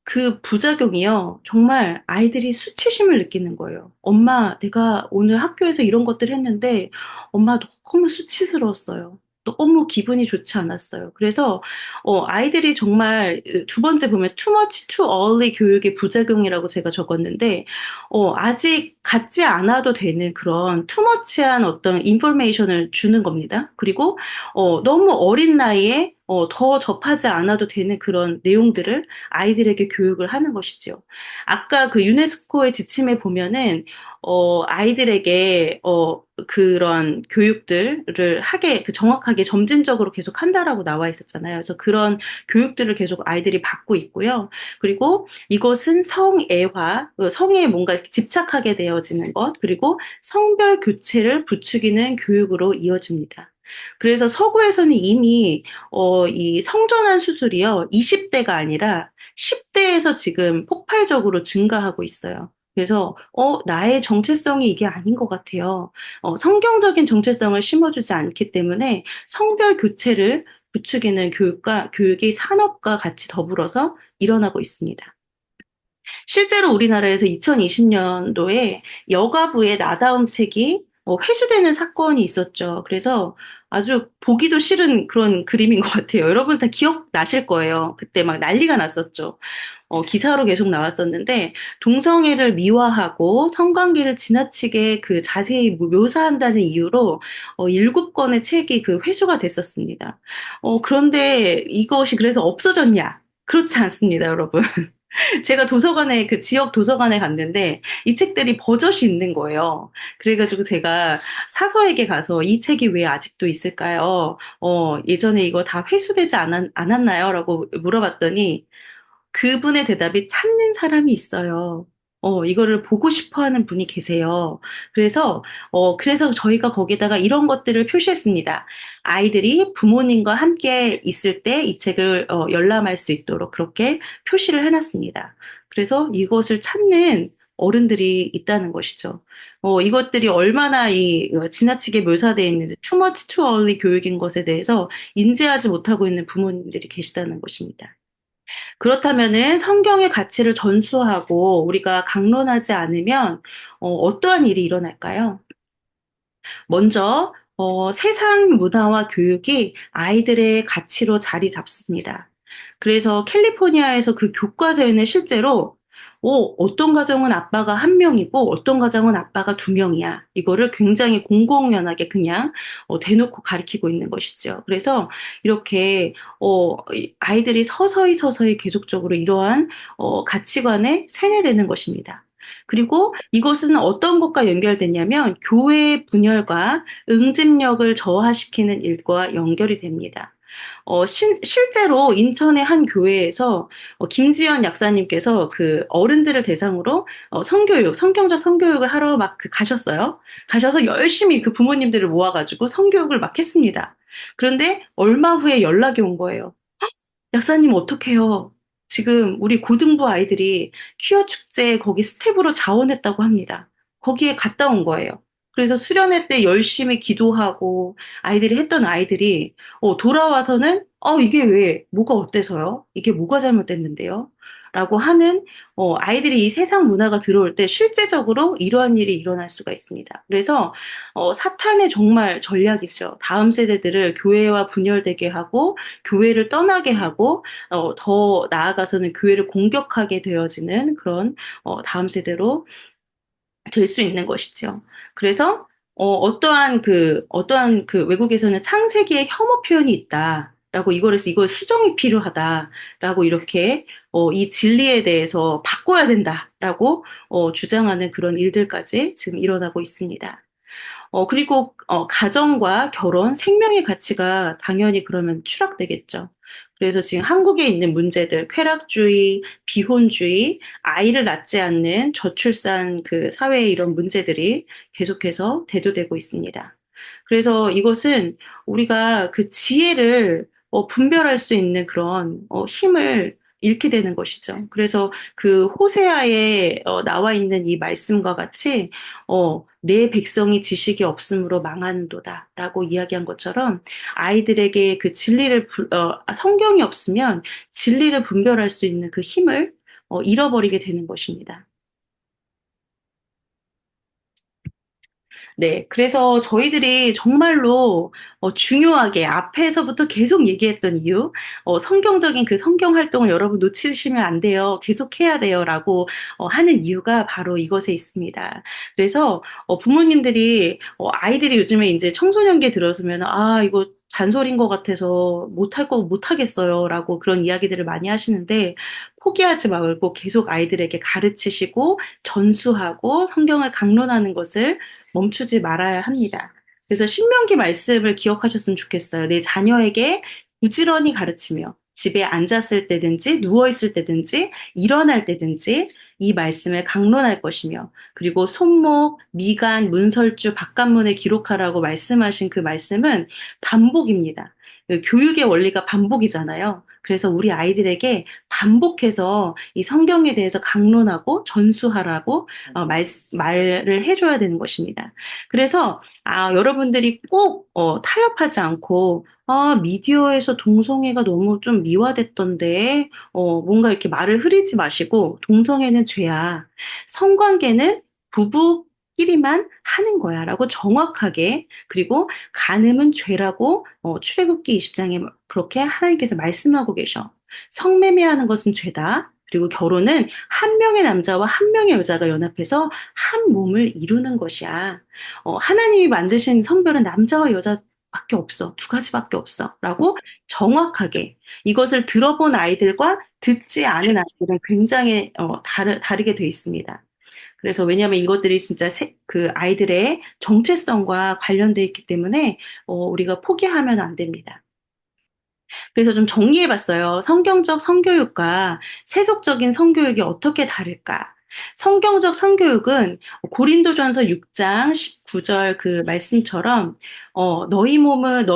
그 부작용이요. 정말 아이들이 수치심을 느끼는 거예요. 엄마, 내가 오늘 학교에서 이런 것들 했는데 엄마 너무 수치스러웠어요. 너무 기분이 좋지 않았어요. 그래서 아이들이 정말 두 번째 보면 too much too early 교육의 부작용이라고 제가 적었는데 아직 갖지 않아도 되는 그런 투머치한 어떤 인포메이션을 주는 겁니다. 그리고 너무 어린 나이에 더 접하지 않아도 되는 그런 내용들을 아이들에게 교육을 하는 것이지요. 아까 그 유네스코의 지침에 보면은 아이들에게 그런 교육들을 정확하게 점진적으로 계속 한다라고 나와 있었잖아요. 그래서 그런 교육들을 계속 아이들이 받고 있고요. 그리고 이것은 성애화, 성에 뭔가 이렇게 집착하게 되어지는 것, 그리고 성별 교체를 부추기는 교육으로 이어집니다. 그래서 서구에서는 이미 이 성전환 수술이요, 20대가 아니라 10대에서 지금 폭발적으로 증가하고 있어요. 그래서 나의 정체성이 이게 아닌 것 같아요. 성경적인 정체성을 심어주지 않기 때문에 성별 교체를 부추기는 교육이 산업과 같이 더불어서 일어나고 있습니다. 실제로 우리나라에서 2020년도에 여가부의 나다움 책이 회수되는 사건이 있었죠. 그래서 아주 보기도 싫은 그런 그림인 것 같아요. 여러분 다 기억나실 거예요. 그때 막 난리가 났었죠. 기사로 계속 나왔었는데, 동성애를 미화하고 성관계를 지나치게 그 자세히 묘사한다는 이유로 7권의 책이 그 회수가 됐었습니다. 그런데 이것이 그래서 없어졌냐? 그렇지 않습니다, 여러분. 제가 도서관에, 그 지역 도서관에 갔는데 이 책들이 버젓이 있는 거예요. 그래가지고 제가 사서에게 가서 이 책이 왜 아직도 있을까요? 예전에 이거 다 회수되지 않았나요? 라고 물어봤더니 그분의 대답이 찾는 사람이 있어요. 이거를 보고 싶어 하는 분이 계세요. 그래서 저희가 거기다가 이런 것들을 표시했습니다. 아이들이 부모님과 함께 있을 때 이 책을 열람할 수 있도록 그렇게 표시를 해놨습니다. 그래서 이것을 찾는 어른들이 있다는 것이죠. 이것들이 얼마나 지나치게 묘사되어 있는지, too much too early 교육인 것에 대해서 인지하지 못하고 있는 부모님들이 계시다는 것입니다. 그렇다면은 성경의 가치를 전수하고 우리가 강론하지 않으면 어떠한 일이 일어날까요? 먼저 세상 문화와 교육이 아이들의 가치로 자리 잡습니다. 그래서 캘리포니아에서 그 교과서에는 실제로 어떤 가정은 아빠가 한 명이고 어떤 가정은 아빠가 두 명이야. 이거를 굉장히 공공연하게 그냥 대놓고 가리키고 있는 것이죠. 그래서 이렇게 아이들이 서서히 계속적으로 이러한 가치관에 세뇌되는 것입니다. 그리고 이것은 어떤 것과 연결되냐면 교회의 분열과 응집력을 저하시키는 일과 연결이 됩니다. 실제로 인천의 한 교회에서 김지연 약사님께서 그 어른들을 대상으로 성경적 성교육을 하러 가셨어요. 가셔서 열심히 그 부모님들을 모아가지고 성교육을 막 했습니다. 그런데 얼마 후에 연락이 온 거예요. 약사님 어떡해요? 지금 우리 고등부 아이들이 퀴어 축제에 거기 스텝으로 자원했다고 합니다. 거기에 갔다 온 거예요. 그래서 수련회 때 열심히 기도하고 아이들이 했던 아이들이 돌아와서는 이게 왜 뭐가 어때서요? 이게 뭐가 잘못됐는데요? 라고 하는 아이들이 이 세상 문화가 들어올 때 실제적으로 이러한 일이 일어날 수가 있습니다. 그래서 사탄의 정말 전략이죠. 다음 세대들을 교회와 분열되게 하고 교회를 떠나게 하고 더 나아가서는 교회를 공격하게 되어지는 그런 다음 세대로 될 수 있는 것이죠. 그래서 어떠한 그 외국에서는 창세기에 혐오 표현이 있다라고 이걸 수정이 필요하다라고 이렇게 이 진리에 대해서 바꿔야 된다라고 주장하는 그런 일들까지 지금 일어나고 있습니다. 그리고, 가정과 결혼, 생명의 가치가 당연히 그러면 추락되겠죠. 그래서 지금 한국에 있는 문제들, 쾌락주의, 비혼주의, 아이를 낳지 않는 저출산 그 사회의 이런 문제들이 계속해서 대두되고 있습니다. 그래서 이것은 우리가 그 지혜를 분별할 수 있는 그런 힘을 잃게 되는 것이죠. 그래서 그 호세아에 나와 있는 이 말씀과 같이 내 백성이 지식이 없으므로 망하는도다라고 이야기한 것처럼 아이들에게 그 성경이 없으면 진리를 분별할 수 있는 그 힘을 잃어버리게 되는 것입니다. 네, 그래서 저희들이 정말로 중요하게 앞에서부터 계속 얘기했던 이유, 성경적인 그 성경 활동을 여러분 놓치시면 안 돼요. 계속 해야 돼요라고 하는 이유가 바로 이것에 있습니다. 그래서 부모님들이 아이들이 요즘에 이제 청소년기에 들어서면 아, 이거 잔소리인 것 같아서 못하겠어요라고 그런 이야기들을 많이 하시는데 포기하지 말고 계속 아이들에게 가르치시고 전수하고 성경을 강론하는 것을 멈추지 말아야 합니다. 그래서 신명기 말씀을 기억하셨으면 좋겠어요. 내 자녀에게 부지런히 가르치며 집에 앉았을 때든지 누워있을 때든지 일어날 때든지 이 말씀을 강론할 것이며 그리고 손목, 미간, 문설주, 바깥문에 기록하라고 말씀하신 그 말씀은 반복입니다. 교육의 원리가 반복이잖아요. 그래서 우리 아이들에게 반복해서 이 성경에 대해서 강론하고 전수하라고 말을 해줘야 되는 것입니다. 그래서 여러분들이 꼭 타협하지 않고 미디어에서 동성애가 너무 좀 미화됐던데 뭔가 이렇게 말을 흐리지 마시고 동성애는 죄야. 성관계는 부부끼리만 하는 거야라고 정확하게 그리고 간음은 죄라고 출애굽기 20장에 그렇게 하나님께서 말씀하고 계셔. 성매매하는 것은 죄다. 그리고 결혼은 한 명의 남자와 한 명의 여자가 연합해서 한 몸을 이루는 것이야. 하나님이 만드신 성별은 남자와 여자밖에 없어. 두 가지밖에 없어. 라고 정확하게 이것을 들어본 아이들과 듣지 않은 아이들은 굉장히 다르게 돼 있습니다. 그래서 왜냐하면 이것들이 진짜 그 아이들의 정체성과 관련돼 있기 때문에 우리가 포기하면 안 됩니다. 그래서 좀 정리해봤어요. 성경적 성교육과 세속적인 성교육이 어떻게 다를까? 성경적 성교육은 고린도전서 6장 19절 그 말씀처럼 너희 몸은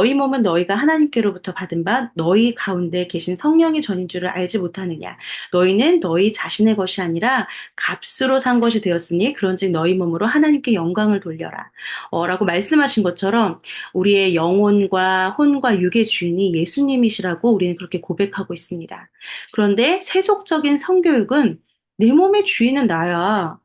너희가 하나님께로부터 받은 바 너희 가운데 계신 성령의 전인 줄을 알지 못하느냐? 너희는 너희 자신의 것이 아니라 값으로 산 것이 되었으니 그런즉 너희 몸으로 하나님께 영광을 돌려라. 라고 말씀하신 것처럼 우리의 영혼과 혼과 육의 주인이 예수님이시라고 우리는 그렇게 고백하고 있습니다. 그런데 세속적인 성교육은 내 몸의 주인은 나야.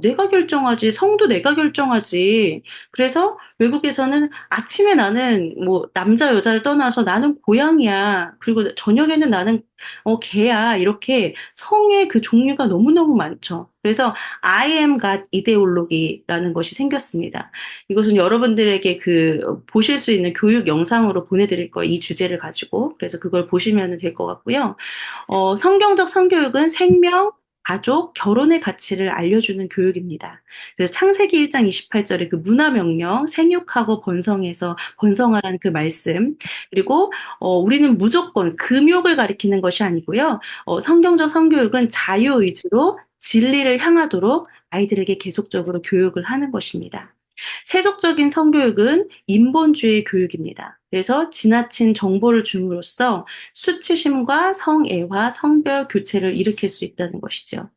내가 결정하지. 성도 내가 결정하지. 그래서 외국에서는 아침에 나는 뭐 남자 여자를 떠나서 나는 고양이야. 그리고 저녁에는 나는 개야. 이렇게 성의 그 종류가 너무너무 많죠. 그래서 I am God 이데올로기라는 것이 생겼습니다. 이것은 여러분들에게 보실 수 있는 교육 영상으로 보내드릴 거예요. 이 주제를 가지고. 그래서 그걸 보시면 될 것 같고요. 성경적 성교육은 생명, 가족, 결혼의 가치를 알려주는 교육입니다. 그래서 창세기 1장 28절에 그 문화명령, 생육하고 번성해서 번성하라는 그 말씀. 그리고, 우리는 무조건 금욕을 가리키는 것이 아니고요. 성경적 성교육은 자유의지로 진리를 향하도록 아이들에게 계속적으로 교육을 하는 것입니다. 세속적인 성교육은 인본주의 교육입니다. 그래서 지나친 정보를 줌으로써 수치심과 성애화, 성별 교체를 일으킬 수 있다는 것이죠.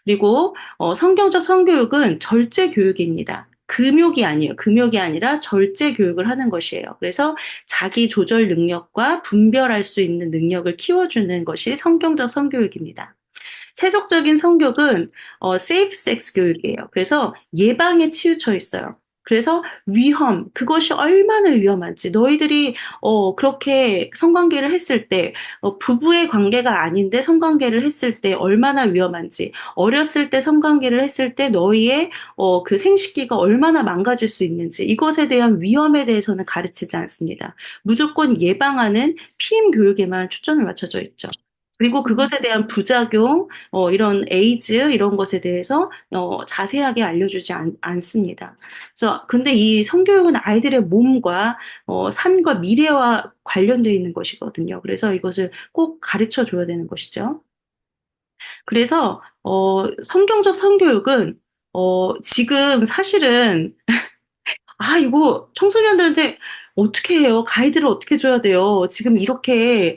그리고 성경적 성교육은 절제 교육입니다. 금욕이 아니에요. 금욕이 아니라 절제 교육을 하는 것이에요. 그래서 자기 조절 능력과 분별할 수 있는 능력을 키워주는 것이 성경적 성교육입니다. 세속적인 성교육은 safe sex 교육이에요. 그래서 예방에 치우쳐 있어요. 그래서 그것이 얼마나 위험한지, 너희들이, 그렇게 성관계를 했을 때, 부부의 관계가 아닌데 성관계를 했을 때 얼마나 위험한지, 어렸을 때 성관계를 했을 때 너희의, 그 생식기가 얼마나 망가질 수 있는지, 이것에 대한 위험에 대해서는 가르치지 않습니다. 무조건 예방하는 피임 교육에만 초점이 맞춰져 있죠. 그리고 그것에 대한 부작용, 이런 에이즈, 이런 것에 대해서, 자세하게 알려주지 않습니다. 그래서, 근데 이 성교육은 아이들의 몸과, 삶과 미래와 관련되어 있는 것이거든요. 그래서 이것을 꼭 가르쳐 줘야 되는 것이죠. 그래서, 성경적 성교육은, 지금 사실은, 이거 청소년들한테 어떻게 해요? 가이드를 어떻게 줘야 돼요? 지금 이렇게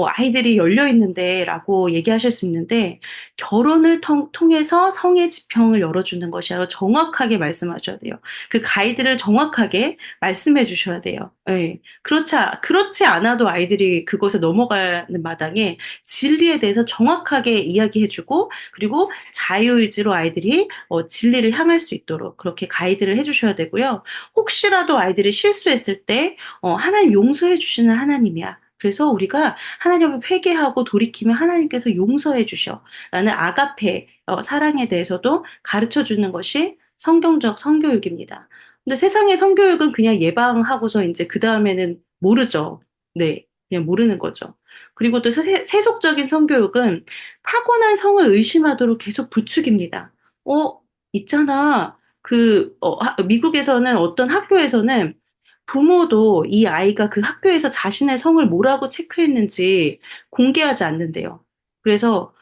아이들이 열려 있는데라고 얘기하실 수 있는데 결혼을 통해서 성의 지평을 열어주는 것이 아니라 정확하게 말씀하셔야 돼요. 그 가이드를 정확하게 말씀해 주셔야 돼요. 예. 그렇지 않아도 아이들이 그것에 넘어가는 마당에 진리에 대해서 정확하게 이야기해주고 그리고 자유의지로 아이들이 진리를 향할 수 있도록 그렇게 가이드를 해주셔야 되고요. 혹시라도 아이들이 실수했을 때 하나님 용서해 주시는 하나님이야. 그래서 우리가 하나님을 회개하고 돌이키면 하나님께서 용서해 주셔. 라는 아가페 사랑에 대해서도 가르쳐 주는 것이 성경적 성교육입니다. 근데 세상의 성교육은 그냥 예방하고서 이제 그 다음에는 모르죠. 네, 그냥 모르는 거죠. 그리고 또 세속적인 성교육은 타고난 성을 의심하도록 계속 부추깁니다. 어, 있잖아. 미국에서는 어떤 학교에서는 부모도 이 아이가 그 학교에서 자신의 성을 뭐라고 체크했는지 공개하지 않는데요. 그래서,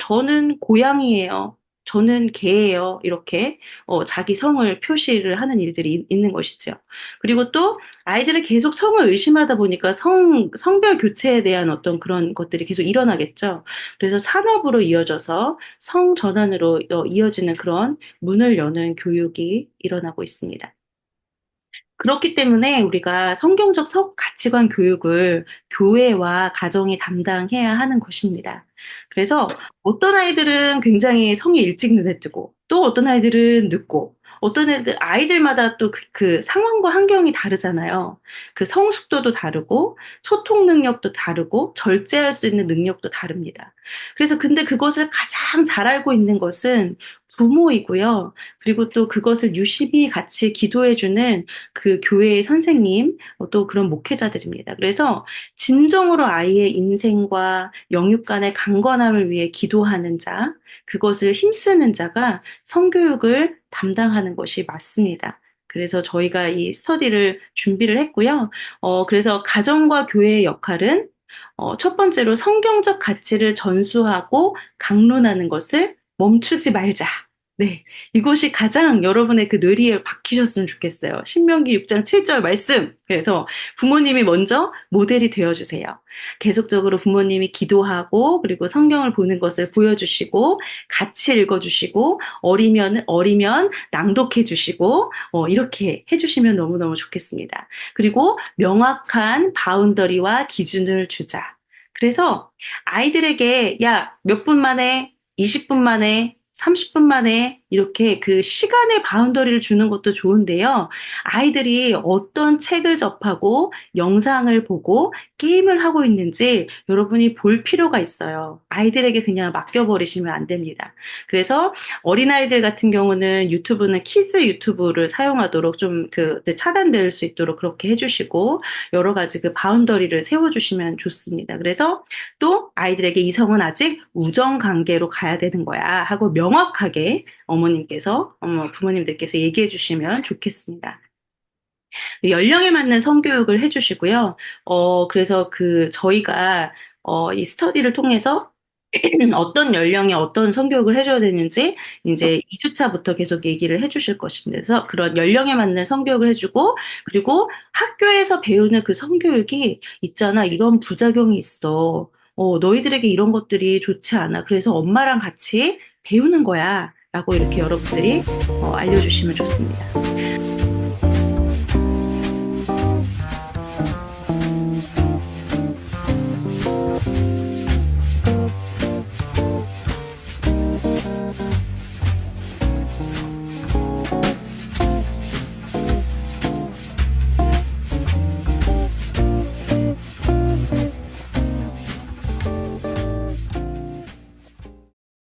저는 고양이에요. 저는 개예요. 이렇게, 자기 성을 표시를 하는 일들이 있는 것이죠. 그리고 또 아이들을 계속 성을 의심하다 보니까 성별 교체에 대한 어떤 그런 것들이 계속 일어나겠죠. 그래서 산업으로 이어져서 성 전환으로 이어지는 그런 문을 여는 교육이 일어나고 있습니다. 그렇기 때문에 우리가 성경적 가치관 교육을 교회와 가정이 담당해야 하는 것입니다. 그래서 어떤 아이들은 굉장히 성이 일찍 눈에 뜨고 또 어떤 아이들은 늦고 어떤 아이들마다 또 그 상황과 환경이 다르잖아요. 그 성숙도도 다르고 소통 능력도 다르고 절제할 수 있는 능력도 다릅니다. 그래서 근데 그것을 가장 잘 알고 있는 것은 부모이고요. 그리고 또 그것을 유심히 같이 기도해주는 그 교회의 선생님, 또 그런 목회자들입니다. 그래서 진정으로 아이의 인생과 영육 간의 강건함을 위해 기도하는 자, 그것을 힘쓰는 자가 성교육을 담당하는 것이 맞습니다. 그래서 저희가 이 스터디를 준비를 했고요. 그래서 가정과 교회의 역할은 첫 번째로 성경적 가치를 전수하고 강론하는 것을 멈추지 말자. 네. 이것이 가장 여러분의 그 뇌리에 박히셨으면 좋겠어요. 신명기 6장 7절 말씀. 그래서 부모님이 먼저 모델이 되어주세요. 계속적으로 부모님이 기도하고 그리고 성경을 보는 것을 보여주시고 같이 읽어주시고 어리면 낭독해주시고 이렇게 해주시면 너무너무 좋겠습니다. 그리고 명확한 바운더리와 기준을 주자. 그래서 아이들에게 야, 몇 분 만에 20분 만에 30분 만에 이렇게 그 시간의 바운더리를 주는 것도 좋은데요. 아이들이 어떤 책을 접하고 영상을 보고 게임을 하고 있는지 여러분이 볼 필요가 있어요. 아이들에게 그냥 맡겨버리시면 안 됩니다. 그래서 어린아이들 같은 경우는 유튜브는 키즈 유튜브를 사용하도록 좀 차단될 수 있도록 그렇게 해주시고 여러 가지 그 바운더리를 세워주시면 좋습니다. 그래서 또 아이들에게 이성은 아직 우정 관계로 가야 되는 거야 하고 명확하게 부모님들께서 얘기해 주시면 좋겠습니다. 연령에 맞는 성교육을 해주시고요. 그래서 저희가, 이 스터디를 통해서 어떤 연령에 어떤 성교육을 해줘야 되는지 이제 2주차부터 계속 얘기를 해주실 것입니다. 그래서 그런 연령에 맞는 성교육을 해주고 그리고 학교에서 배우는 그 성교육이 있잖아. 이런 부작용이 있어. 너희들에게 이런 것들이 좋지 않아. 그래서 엄마랑 같이 배우는 거야. 라고 이렇게 여러분들이 알려주시면 좋습니다.